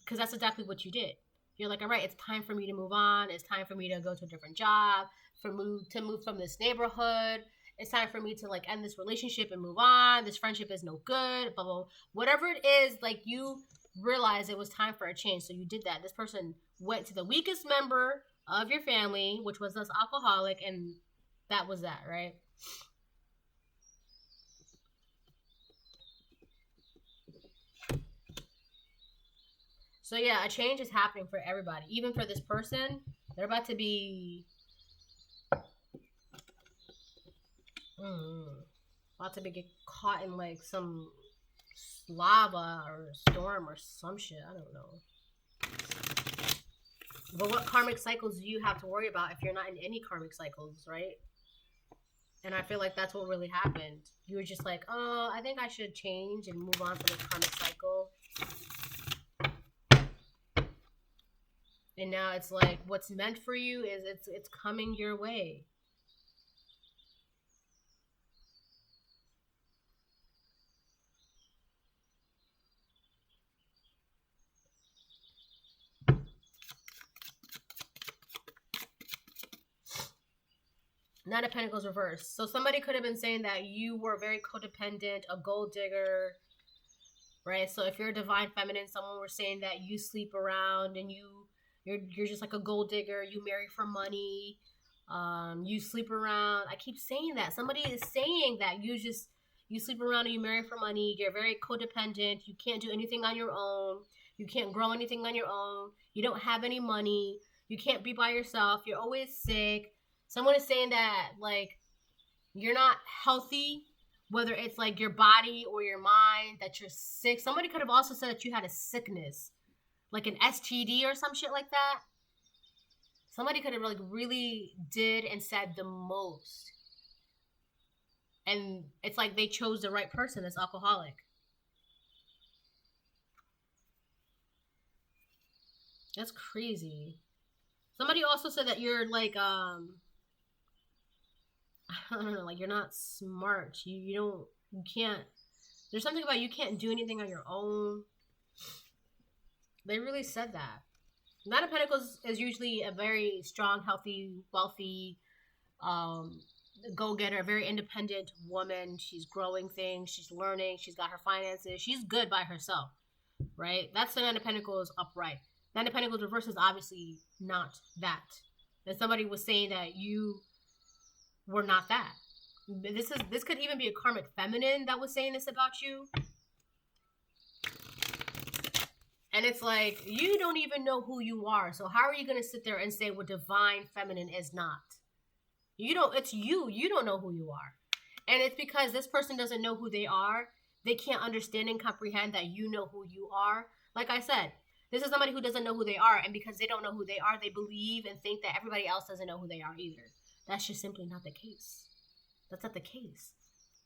Because that's exactly what you did. You're like, all right, it's time for me to move on. It's time for me to go to a different job, to move from this neighborhood. It's time for me to like end this relationship and move on. This friendship is no good, blah, blah. Whatever it is, like you realized it was time for a change. So you did that. This person went to the weakest member of your family, which was this alcoholic, and that was that, right? So yeah, a change is happening for everybody. Even for this person, they're about to be get caught in like some lava or storm or some shit. I don't know. But what karmic cycles do you have to worry about if you're not in any karmic cycles, right? And I feel like that's what really happened. You were just like, oh, I think I should change and move on from this karmic cycle. And now it's like what's meant for you is it's coming your way. Knight of Pentacles reversed. So somebody could have been saying that you were very codependent, a gold digger, right? So if you're a divine feminine, someone was saying that you sleep around and you're just like a gold digger. You marry for money. You sleep around. I keep saying that. Somebody is saying that you sleep around and you marry for money. You're very codependent. You can't do anything on your own. You can't grow anything on your own. You don't have any money. You can't be by yourself. You're always sick. Someone is saying that, like, you're not healthy whether it's like your body or your mind, that you're sick. Somebody could have also said that you had a sickness, like an STD or some shit like that. Somebody could have like really did and said the most. And it's like they chose the right person that's alcoholic. That's crazy. Somebody also said that you're like, I don't know, like you're not smart. You can't, there's something about you can't do anything on your own. They really said that. Nine of Pentacles is usually a very strong, healthy, wealthy, go-getter, very independent woman. She's growing things. She's learning. She's got her finances. She's good by herself, right? That's the Nine of Pentacles upright. Nine of Pentacles reverse is obviously not that. And somebody was saying that you were not that. This could even be a karmic feminine that was saying this about you. And it's like, you don't even know who you are. So how are you going to sit there and say what divine feminine is not? It's you. You don't know who you are. And it's because this person doesn't know who they are. They can't understand and comprehend that you know who you are. Like I said, this is somebody who doesn't know who they are. And because they don't know who they are, they believe and think that everybody else doesn't know who they are either. That's just simply not the case. That's not the case.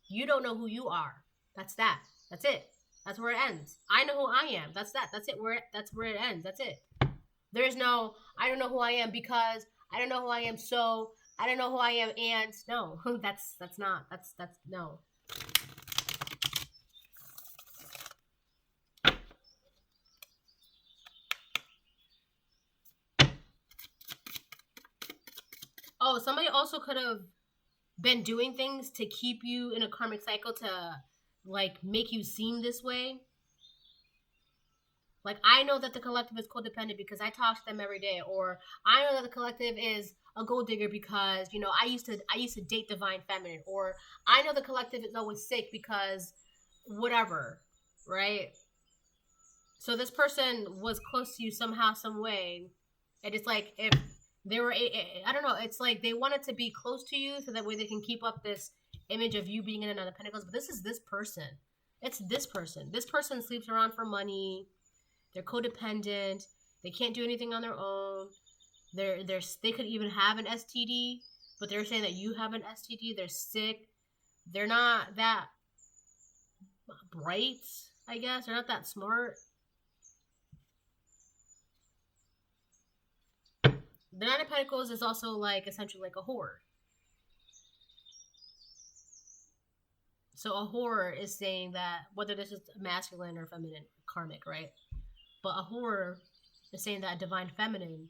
You don't know who you are. That's that. That's it. That's where it ends. I know who I am. That's that. That's it. That's where it ends. That's it. There's no, I don't know who I am because I don't know who I am. So I don't know who I am. And no, that's no. Oh, somebody also could have been doing things to keep you in a karmic cycle to like make you seem this way. Like, I know that the collective is codependent because I talk to them every day, or I know that the collective is a gold digger because, you know, I used to date divine feminine, or I know the collective is always sick because whatever, right? So this person was close to you somehow, some way, and it's like if they were, I don't know, it's like they wanted to be close to you so that way they can keep up this image of you being in another pentacles. But this is this person. It's this person. This person sleeps around for money. They're codependent. They can't do anything on their own. They could even have an STD, but they're saying that you have an STD. They're sick. They're not that bright, I guess. They're not that smart. The Nine of Pentacles is also like essentially like a whore. So a whore is saying that whether this is masculine or feminine, karmic, right? But a whore is saying that a divine feminine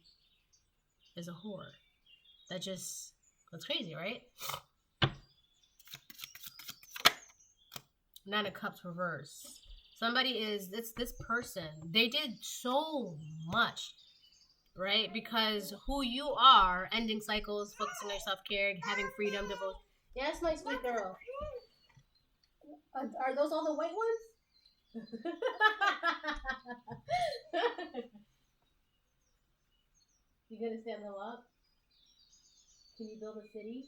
is a whore. That's crazy, right? Nine of Cups reverse. This person. They did so much, right? Because who you are, ending cycles, focusing on your self-care, having freedom, devotion. Yes, my sweet girl. Are those all the white ones? You gonna stand them up? Can you build a city?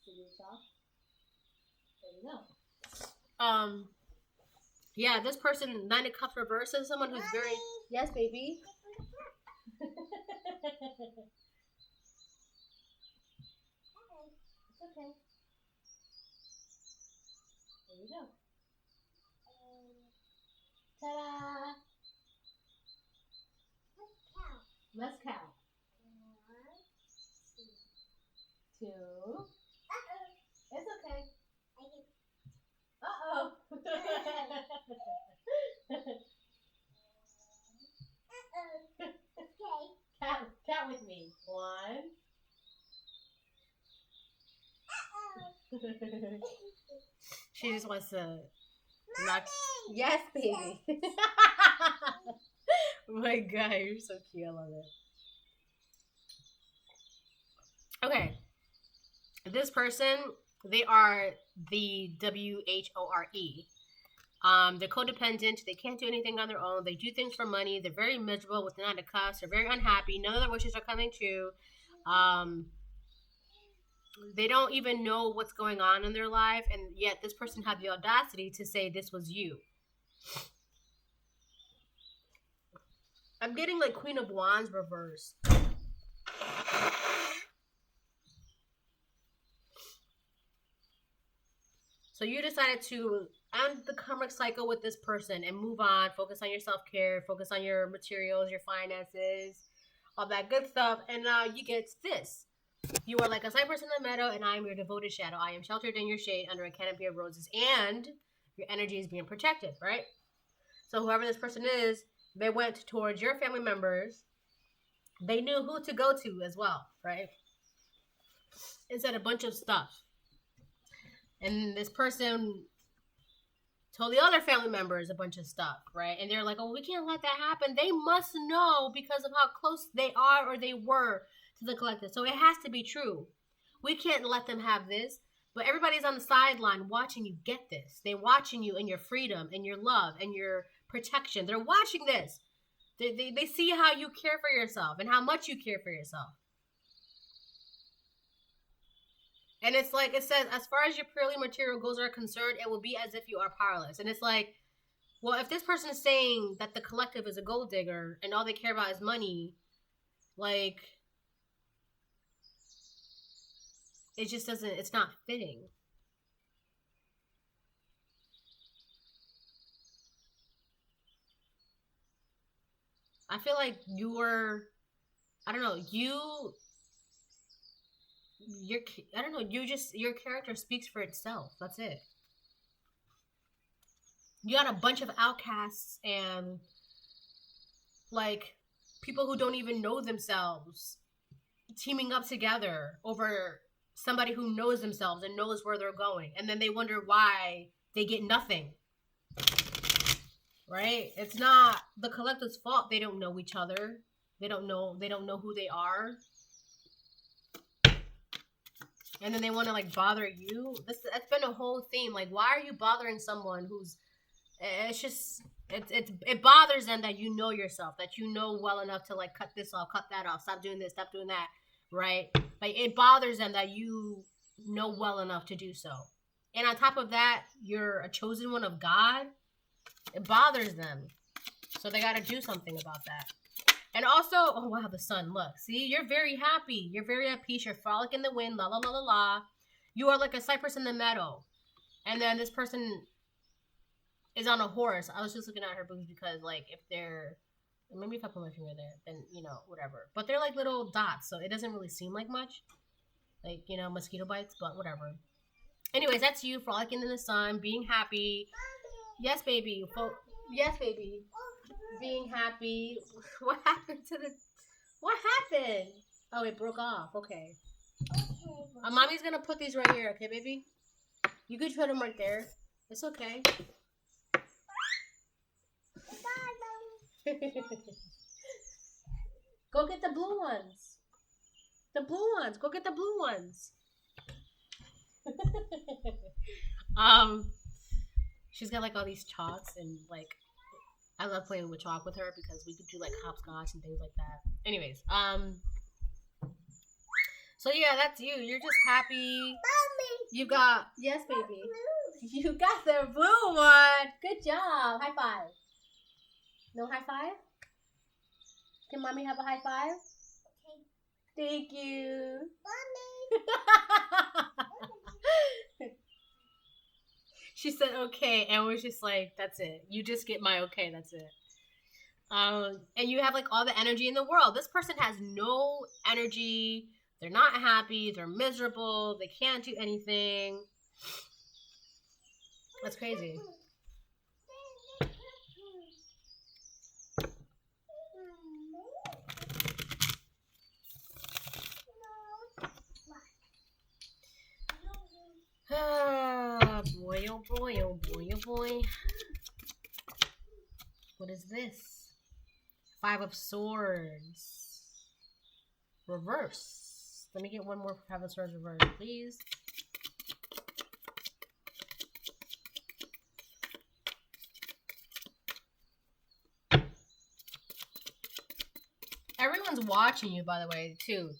City of Shop? There you go. Yeah, this person, Nine of Cups reverse, is someone who's very... Yes, baby? It's okay. There you go. Ta-da! Let's count. 1, 2. It's okay. Uh-oh. Count with me. 1. She just wants to knock. Yes, baby. Oh my God, you're so cute. I love it. Okay. This person, they are the WHORE. They're codependent. They can't do anything on their own. They do things for money. They're very miserable with the Nine of Cups. They're very unhappy. None of their wishes are coming true. They don't even know what's going on in their life, and yet this person had the audacity to say this was you. I'm getting like Queen of Wands reverse. So you decided to end the karmic cycle with this person and move on, focus on your self-care, focus on your materials, your finances, all that good stuff, and now you get this. You are like a cypress in the meadow, and I am your devoted shadow. I am sheltered in your shade under a canopy of roses, and your energy is being protected, right? So whoever this person is, they went towards your family members. They knew who to go to as well, right? It said a bunch of stuff. And this person told the other family members a bunch of stuff, right? And they're like, oh, we can't let that happen. They must know because of how close they are or they were to the collective. So it has to be true. We can't let them have this. But everybody's on the sideline watching you get this. They're watching you in your freedom and your love and your protection. They're watching this. They see how you care for yourself and how much you care for yourself. And it's like it says, as far as your purely material goals are concerned, it will be as if you are powerless. And it's like, well, if this person is saying that the collective is a gold digger and all they care about is money, like, it just doesn't, it's not fitting. I feel like I don't know, your character speaks for itself. That's it. You got a bunch of outcasts and like people who don't even know themselves teaming up together over somebody who knows themselves and knows where they're going, and then they wonder why they get nothing. Right? It's not the collective's fault. They don't know each other. They don't know who they are. And then they want to like bother you. That's been a whole theme. Like, why are you bothering someone who's? It's just it bothers them that you know yourself, that you know well enough to like cut this off, cut that off, stop doing this, stop doing that, right? Like it bothers them that you know well enough to do so. And on top of that, you're a chosen one of God. It bothers them, so they got to do something about that. And also, oh wow, the sun, look. See, you're very happy. You're very at peace. You're frolic in the wind, la la la la la. You are like a cypress in the meadow. And then this person is on a horse. I was just looking at her boobs because, like, if they're... Maybe if I put my finger there, then, you know, whatever. But they're like little dots, so it doesn't really seem like much. Like, you know, mosquito bites, but whatever. Anyways, that's you frolicking in the sun, being happy. Yes, baby. Yes, baby. Being happy. What happened to the... What happened? Oh, it broke off. Okay. Mommy's gonna put these right here, okay, baby? You could put them right there. It's okay. Go get the blue ones. The blue ones. Go get the blue ones. She's got like all these chalks and like I love playing with chalk with her because we could do like hopscotch and things like that. Anyways, so yeah, that's you. You're just happy. Mommy. You got yes, baby. You got the blue one. Good job. High five. No high five? Can mommy have a high five? Okay. Thank you. Mommy. She said okay and was just like, that's it. You just get my okay, that's it. And you have like all the energy in the world. This person has no energy. They're not happy. They're miserable. They can't do anything. That's crazy. Oh boy, oh boy, oh boy, oh boy. What is this? 5 of Swords. Reverse. Let me get one more 5 of Swords reverse, please. Everyone's watching you, by the way, too.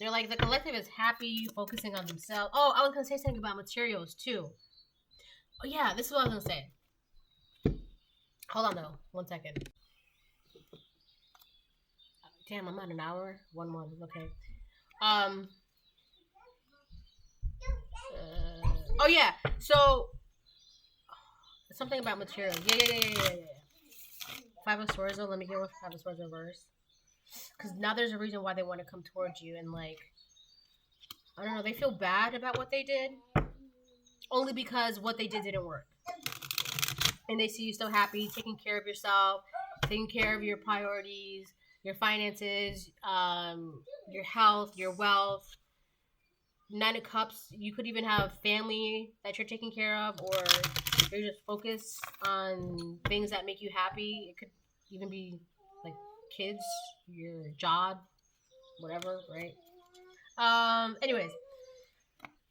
They're like, the collective is happy, focusing on themselves. Oh, I was going to say something about materials, too. Oh, yeah, this is what I was going to say. Hold on, though. 1 second. Damn, I'm at an hour. 1-1. Okay. Oh, yeah. So, something about materials. Yeah. 5 of Swords, though. Let me hear what 5 of Swords reverse. Because now there's a reason why they want to come towards you. And, like, I don't know. They feel bad about what they did. Only because what they did didn't work. And they see you so happy, taking care of yourself, taking care of your priorities, your finances, your health, your wealth. 9 of Cups, you could even have family that you're taking care of, or you're just focused on things that make you happy. It could even be like kids, your job, whatever, right? Anyways,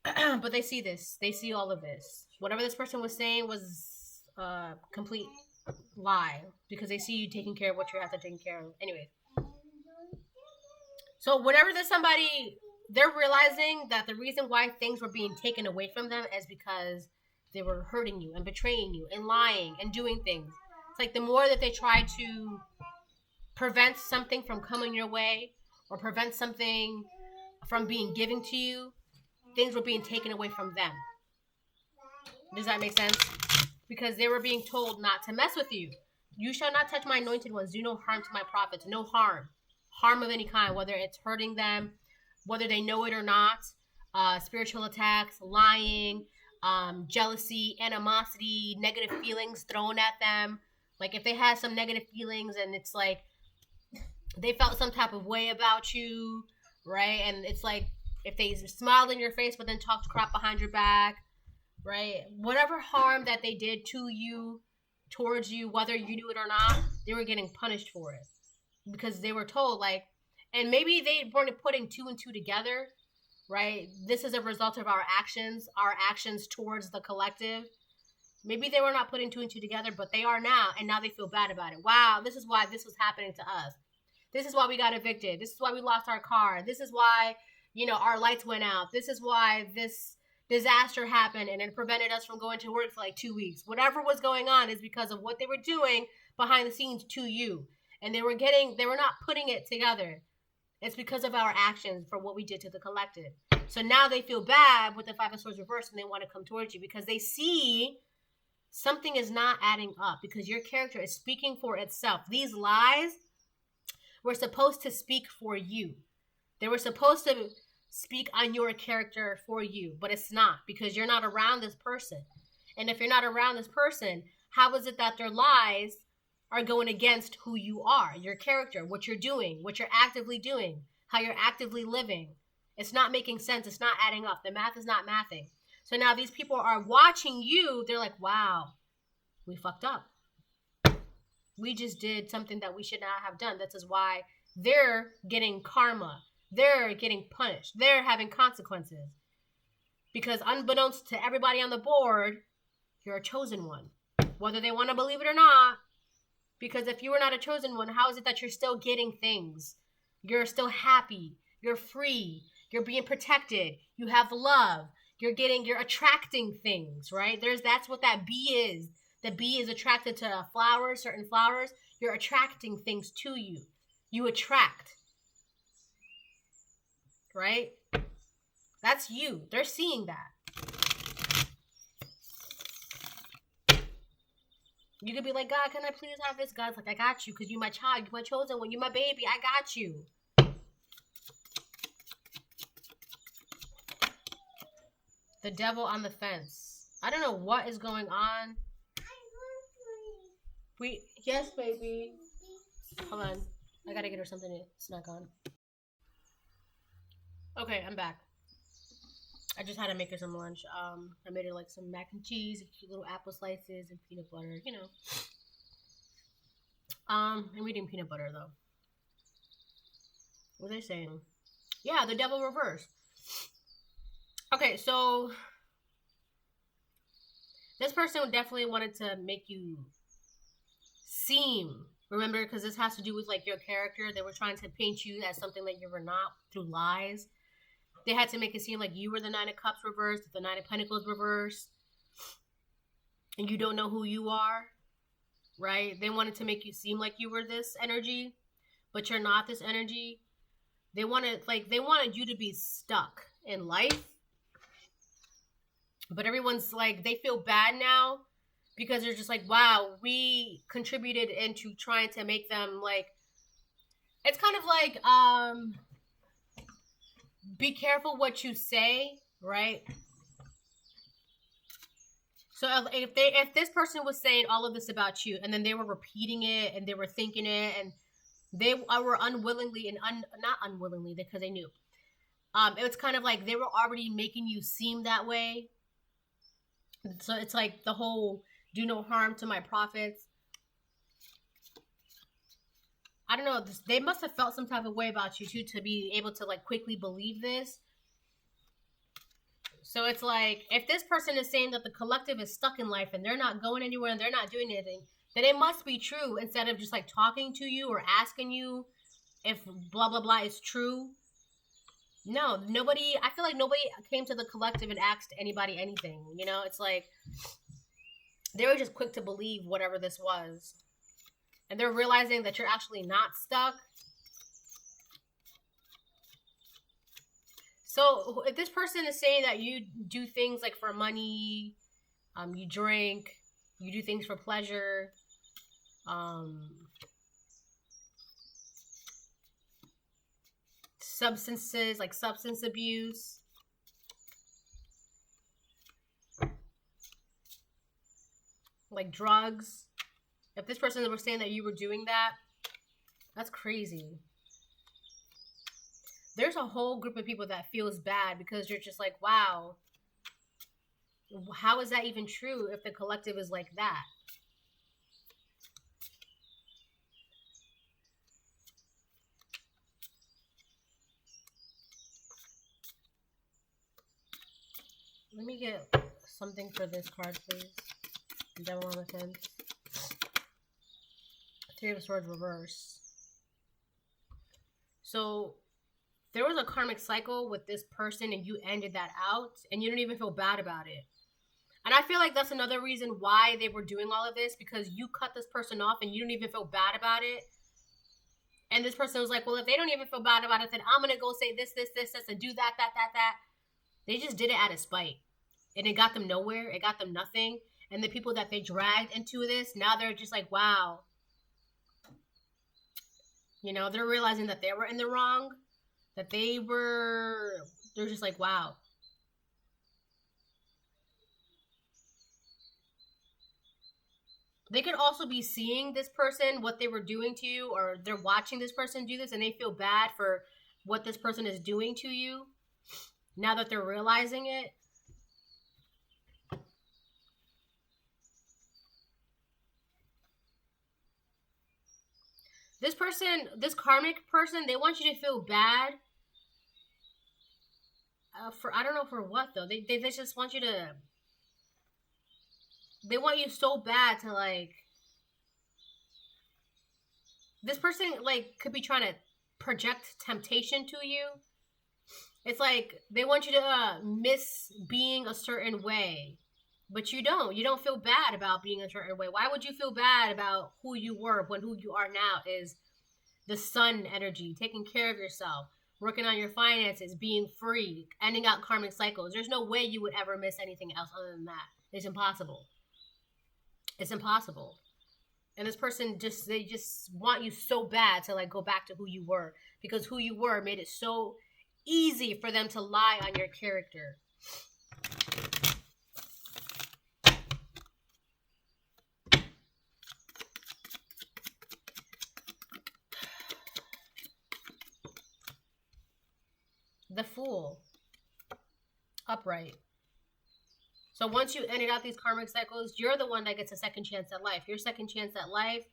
but they see this. They see all of this. Whatever this person was saying was a complete lie, because they see you taking care of what you have to take care of. Anyways, so whenever there's somebody, they're realizing that the reason why things were being taken away from them is because they were hurting you and betraying you and lying and doing things. It's like the more that they try to prevent something from coming your way or prevent something from being given to you, things were being taken away from them. Does that make sense? Because they were being told not to mess with you. You shall not touch my anointed ones. Do no harm to my prophets. No harm. Harm of any kind, whether it's hurting them, whether they know it or not. Spiritual attacks, lying, jealousy, animosity, negative feelings thrown at them. Like if they had some negative feelings and it's like they felt some type of way about you, right? And it's like if they smiled in your face but then talked crap behind your back, right? Whatever harm that they did to you, towards you, whether you knew it or not, they were getting punished for it. Because they were told, like, and maybe they weren't putting 2 and 2 together, right? This is a result of our actions towards the collective. Maybe they were not putting 2 and 2 together, but they are now, and now they feel bad about it. Wow, this is why this was happening to us. This is why we got evicted. This is why we lost our car. This is why, our lights went out. This is why this disaster happened and it prevented us from going to work for like 2 weeks. Whatever was going on is because of what they were doing behind the scenes to you. And they were not putting it together. It's because of our actions for what we did to the collective. So now they feel bad with the 5 of Swords reversed and they want to come towards you because they see something is not adding up, because your character is speaking for itself. These lies were supposed to speak for you. They were supposed to speak on your character for you, but it's not, because you're not around this person. And if you're not around this person, how is it that their lies are going against who you are, your character, what you're doing, what you're actively doing, how you're actively living? It's not making sense. It's not adding up. The math is not mathing. So now these people are watching you. They're like, wow, we fucked up. We just did something that we should not have done. This is why they're getting karma. They're getting punished. They're having consequences. Because unbeknownst to everybody on the board, you're a chosen one. Whether they want to believe it or not. Because if you were not a chosen one, how is it that you're still getting things? You're still happy. You're free. You're being protected. You have love. You're attracting things, right? That's what that bee is. The bee is attracted to flowers, certain flowers. You're attracting things to you. You attract. Right? That's you. They're seeing that. You could be like, God, can I please have this? God's like, I got you, because you're my child. You're my chosen one. You're my baby. I got you. The devil on the fence. I don't know what is going on. Yes, baby. Hold on. I gotta get her something to snack on. Okay, I'm back. I just had to make her some lunch. I made her like some mac and cheese, cute little apple slices, and peanut butter, I'm eating peanut butter though. What are they saying? Yeah, the devil reversed. Okay, so this person definitely wanted to make you seem, remember, because this has to do with like your character. They were trying to paint you as something that you were not through lies. They had to make it seem like you were the Nine of Cups reversed, the Nine of Pentacles reversed, and you don't know who you are, right? They wanted to make you seem like you were this energy, but you're not this energy. They wanted you to be stuck in life. But everyone's like, they feel bad now because they're just like, wow, we contributed into trying to make them like, it's kind of like, be careful what you say, right? So if this person was saying all of this about you, and then they were repeating it, and they were thinking it, and they were unwillingly and not unwillingly because they knew. It was kind of like they were already making you seem that way. So it's like the whole do no harm to my prophets. I don't know. They must have felt some type of way about you too to be able to like quickly believe this. So it's like, if this person is saying that the collective is stuck in life and they're not going anywhere and they're not doing anything, then it must be true, instead of just like talking to you or asking you if blah, blah, blah is true. No, nobody, I feel like nobody came to the collective and asked anybody anything. You know, it's like they were just quick to believe whatever this was. And they're realizing that you're actually not stuck. So if this person is saying that you do things like for money, you drink, you do things for pleasure, substances, like substance abuse, like drugs. If this person was saying that you were doing that, that's crazy. There's a whole group of people that feels bad because you're just like, wow, how is that even true if the collective is like that? Let me get something for this card, please. Devil on the fence. Three of Swords reverse. So there was a karmic cycle with this person and you ended that out and you don't even feel bad about it. And I feel like that's another reason why they were doing all of this, because you cut this person off and you don't even feel bad about it. And this person was like, well, if they don't even feel bad about it, then I'm going to go say this, and do that. They just did it out of spite. And it got them nowhere. It got them nothing. And the people that they dragged into this, now they're just like, wow. You know, they're realizing that they were in the wrong. That they're just like, wow. They could also be seeing this person, what they were doing to you, or they're watching this person do this and they feel bad for what this person is doing to you now that they're realizing it. This person, this karmic person, they want you to feel bad for, I don't know for what though. They just want you to, they want you so bad to like, this person like could be trying to project temptation to you. It's like they want you to miss being a certain way, but you don't feel bad about being a certain way. Why would you feel bad about who you were when who you are now is the sun energy, taking care of yourself, working on your finances, being free, ending out karmic cycles? There's no way you would ever miss anything else other than that. It's impossible. It's impossible. And this person they just want you so bad to like go back to who you were, because who you were made it so easy for them to lie on your character. The Fool. Upright. So once you ended out these karmic cycles, you're the one that gets a second chance at life. Your second chance at life,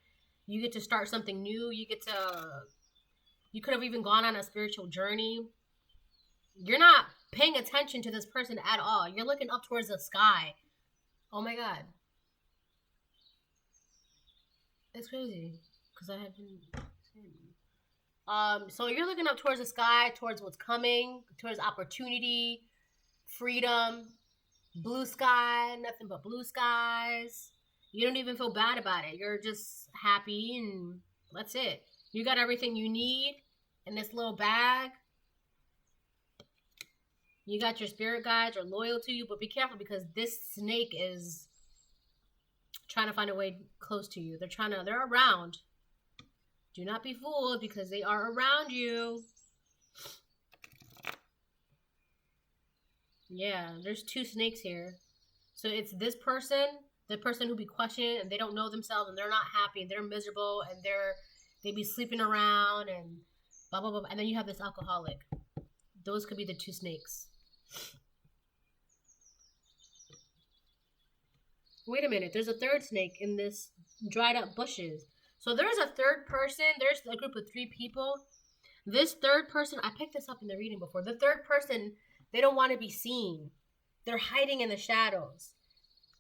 you get to start something new. You could have even gone on a spiritual journey. You're not paying attention to this person at all. You're looking up towards the sky. Oh my God. It's crazy. Because I have been... So you're looking up towards the sky, towards what's coming, towards opportunity, freedom, blue sky, nothing but blue skies. You don't even feel bad about it. You're just happy, and that's it. You got everything you need in this little bag. You got your spirit guides are loyal to you, but be careful because this snake is trying to find a way close to you. They're around. Do not be fooled because they are around you. Yeah, there's two snakes here. So it's this person, the person who be questioning and they don't know themselves and they're not happy and they're miserable and they be sleeping around and blah, blah, blah. And then you have this alcoholic. Those could be the two snakes. Wait a minute. There's a third snake in this dried up bushes. So there's a third person. There's a group of 3 people. This third person, I picked this up in the reading before. The third person, they don't want to be seen. They're hiding in the shadows.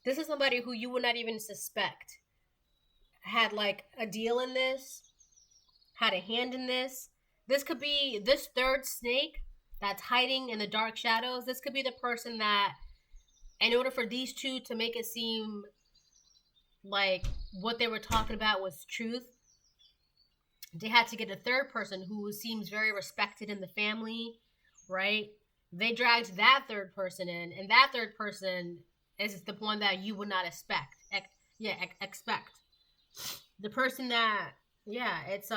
This is somebody who you would not even suspect had like a deal in this, had a hand in this. This could be this third snake that's hiding in the dark shadows. This could be the person that, in order for these two to make it seem like what they were talking about was truth, they had to get a third person who seems very respected in the family, right? They dragged that third person in, and that third person is the one that you would not expect. Expect. The person that, it's,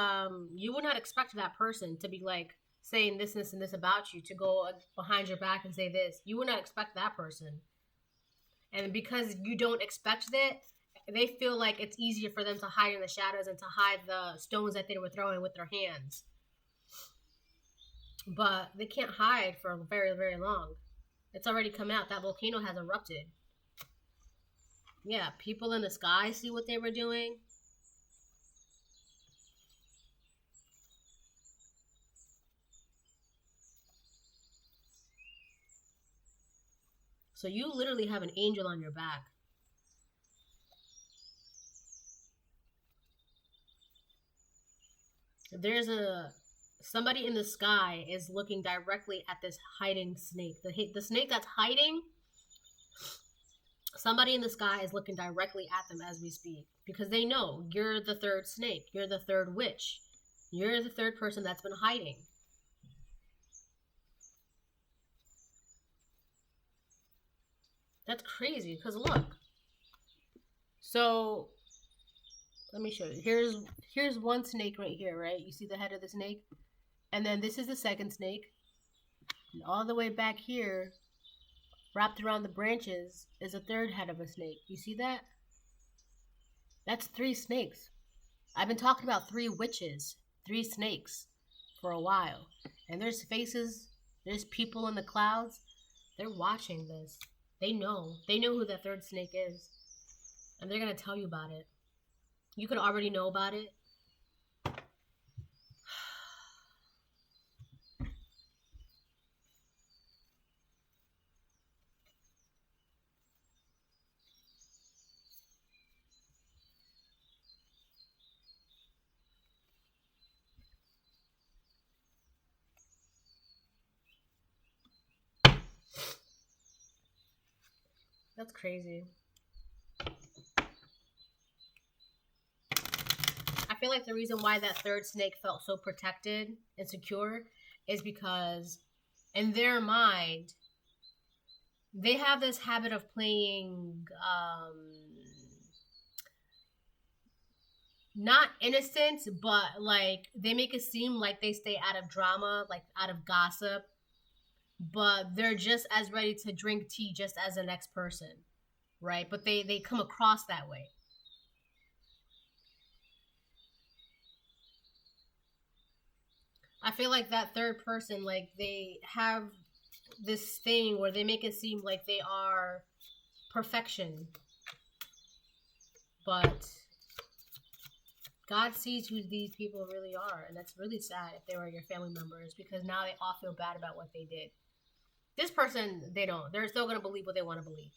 you would not expect that person to be like saying this, and this about you, to go behind your back and say this. You would not expect that person. And because you don't expect that, they feel like it's easier for them to hide in the shadows and to hide the stones that they were throwing with their hands. But they can't hide for very, very long. It's already come out. That volcano has erupted. Yeah, people in the sky see what they were doing. So you literally have an angel on your back. There's somebody in the sky is looking directly at this hiding snake. The snake that's hiding, somebody in the sky is looking directly at them as we speak. Because they know you're the third snake. You're the third witch. You're the third person that's been hiding. That's crazy, because look. So, let me show you. Here's one snake right here, right? You see the head of the snake? And then this is the second snake. And all the way back here, wrapped around the branches, is a third head of a snake. You see that? That's 3 snakes. I've been talking about 3 witches, 3 snakes for a while. And there's faces, there's people in the clouds. They're watching this. They know who that third snake is. And they're going to tell you about it. You could already know about it. That's crazy. I feel like the reason why that third snake felt so protected and secure is because in their mind, they have this habit of playing not innocent, but like they make it seem like they stay out of drama, like out of gossip, but they're just as ready to drink tea just as the next person, right? But they come across that way. I feel like that third person, like they have this thing where they make it seem like they are perfection, but God sees who these people really are, and that's really sad if they were your family members, because now they all feel bad about what they did. This person, they don't. They're still going to believe what they want to believe.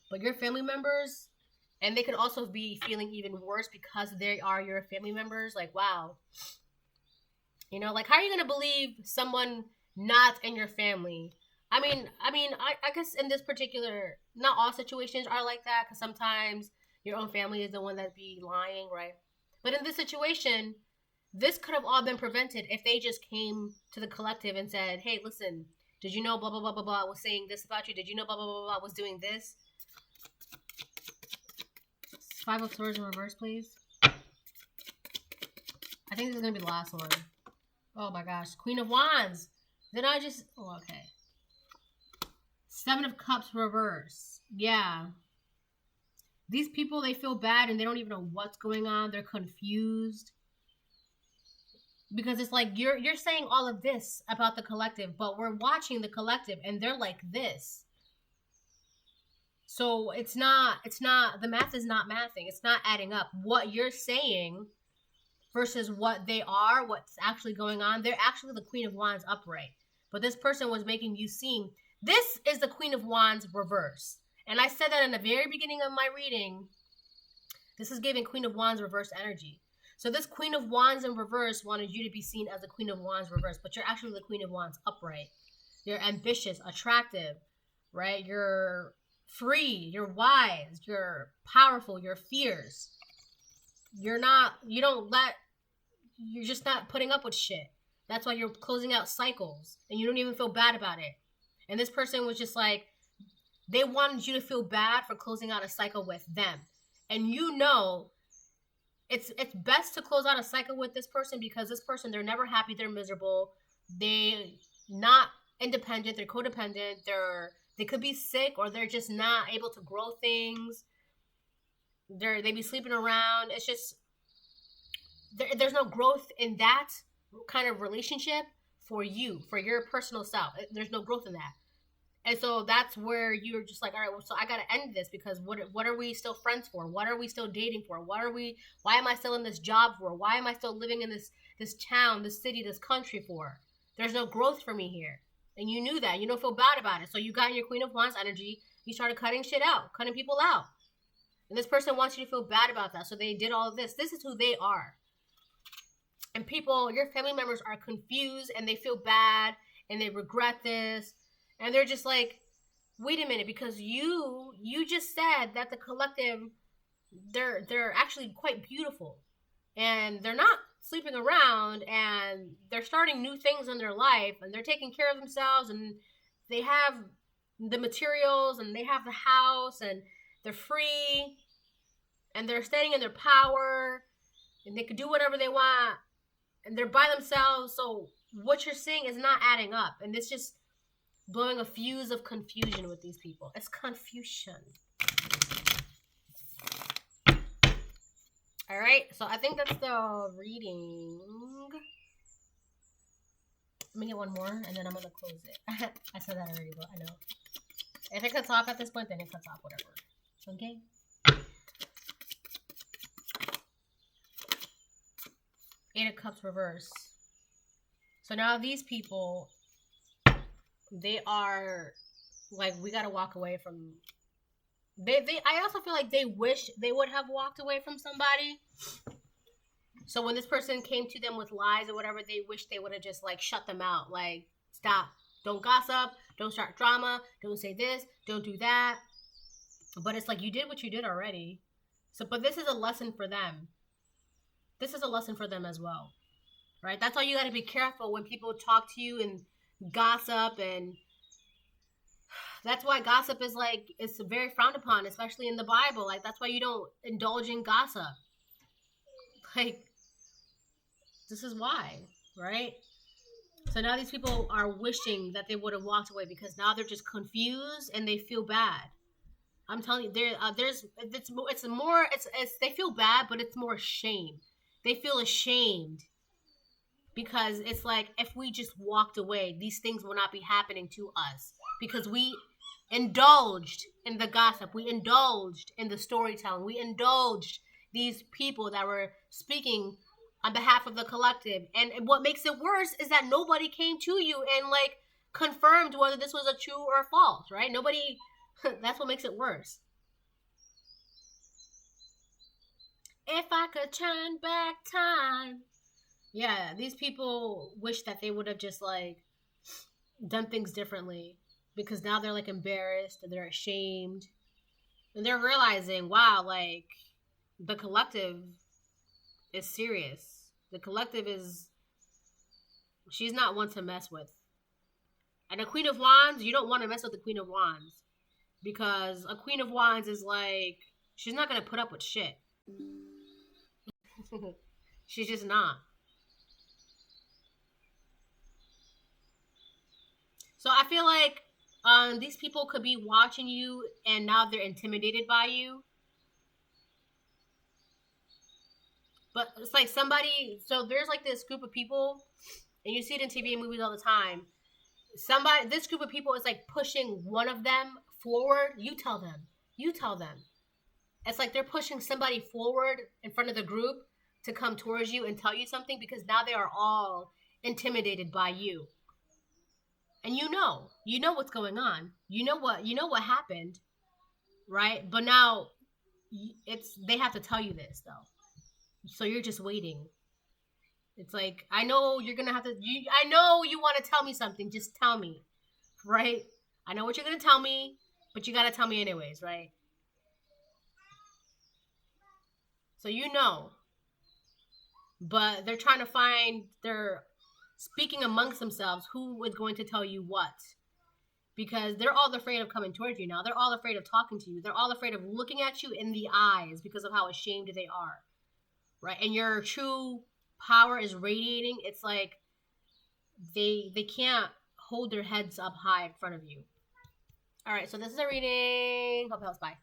But your family members, and they could also be feeling even worse because they are your family members. Like, wow, You know, like, how are you gonna believe someone not in your family? I guess in this particular, not all situations are like that, because sometimes your own family is the one that be lying, right? But in this situation, this could have all been prevented if they just came to the collective and said, "Hey, listen, did you know blah blah blah blah blah was saying this about you? Did you know blah blah blah blah was doing this?" Five of Swords in reverse, please. I think this is gonna be the last one. Oh my gosh, Queen of Wands. Then I just, oh, okay. Seven of Cups reverse. Yeah. These people, they feel bad and they don't even know what's going on. They're confused. Because it's like you're saying all of this about the collective, but we're watching the collective and they're like this. So it's not, the math is not mathing. It's not adding up. What you're saying versus what they are, what's actually going on. They're actually the Queen of Wands upright. But this person was making you seem, this is the Queen of Wands reverse. And I said that in the very beginning of my reading. This is giving Queen of Wands reverse energy. So this Queen of Wands in reverse wanted you to be seen as the Queen of Wands reverse, but you're actually the Queen of Wands upright. You're ambitious, attractive, right? You're free, you're wise, you're powerful, you're fierce. You're just not putting up with shit. That's why you're closing out cycles and you don't even feel bad about it. And this person was just like, they wanted you to feel bad for closing out a cycle with them. And you know, it's best to close out a cycle with this person, because this person, they're never happy, they're miserable, they not independent, they're codependent, they could be sick, or they're just not able to grow things. They be sleeping around. It's just there's no growth in that kind of relationship for you, for your personal self. There's no growth in that. And so that's where you're just like, all right, well, so I got to end this, because what are we still friends for? What are we still dating for? Why am I still in this job for? Why am I still living in this town, this city, this country for? There's no growth for me here. And you knew that. You don't feel bad about it. So you got in your Queen of Wands energy. You started cutting shit out, cutting people out. And this person wants you to feel bad about that. So they did all of this. This is who they are. And people, your family members are confused and they feel bad and they regret this. And they're just like, wait a minute, because you just said that the collective, they're actually quite beautiful. And they're not sleeping around, and they're starting new things in their life, and they're taking care of themselves, and they have the materials, and they have the house, and they're free, and they're standing in their power, and they can do whatever they want, and they're by themselves. So what you're seeing is not adding up, and it's just blowing a fuse of confusion with these people. It's confusion. All right, so I think that's the reading. Let me get one more, and then I'm gonna close it. I said that already, but I know. If it cuts off at this point, then it cuts off, whatever. Okay? Eight of Cups reverse. So now these people, they are like, we gotta walk away from. I also feel like they wish they would have walked away from somebody. So when this person came to them with lies or whatever, they wish they would have just like shut them out. Like, stop. Don't gossip. Don't start drama. Don't say this. Don't do that. But it's like, you did what you did already. So, but this is a lesson for them. This is a lesson for them as well. Right? That's why you got to be careful when people talk to you and gossip, and that's why gossip is like, it's very frowned upon, especially in the Bible. Like, that's why you don't indulge in gossip. Like, this is why, right? So now these people are wishing that they would have walked away, because now they're just confused and they feel bad. I'm telling you, they feel bad, but it's more shame. They feel ashamed, because it's like, if we just walked away, these things will not be happening to us, because we indulged in the gossip, we indulged in the storytelling, we indulged these people that were speaking on behalf of the collective. And what makes it worse is that nobody came to you and like confirmed whether this was a true or false, right? Nobody. That's what makes it worse. If I could turn back time, Yeah, these people wish that they would have just like done things differently because now they're like embarrassed, they're ashamed, and they're realizing, wow, like the collective is serious. The collective is, she's not one to mess with. And a Queen of Wands, you don't want to mess with the Queen of Wands because a Queen of Wands is like, she's not gonna put up with shit. She's just not. So I feel like these people could be watching you and now they're intimidated by you. But it's like somebody, so there's like this group of people, and you see it in TV and movies all the time. Somebody, this group of people is like pushing one of them forward. You tell them. You tell them. It's like they're pushing somebody forward in front of the group to come towards you and tell you something because now they are all intimidated by you. And you know what's going on. You know what happened, right? But now it's they have to tell you this though. So you're just waiting. It's like I know you're gonna have to. I know you want to tell me something. Just tell me, right? I know what you're gonna tell me, but you gotta tell me anyways, right? So you know, but they're trying to find. They're speaking amongst themselves who is going to tell you what, because they're all afraid of coming towards you now. They're all afraid of talking to you. They're all afraid of looking at you in the eyes because of how ashamed they are, right? And your true power is radiating. It's like they can't hold their heads up high in front of you. All right, so this is a reading. Hope it helps. Bye.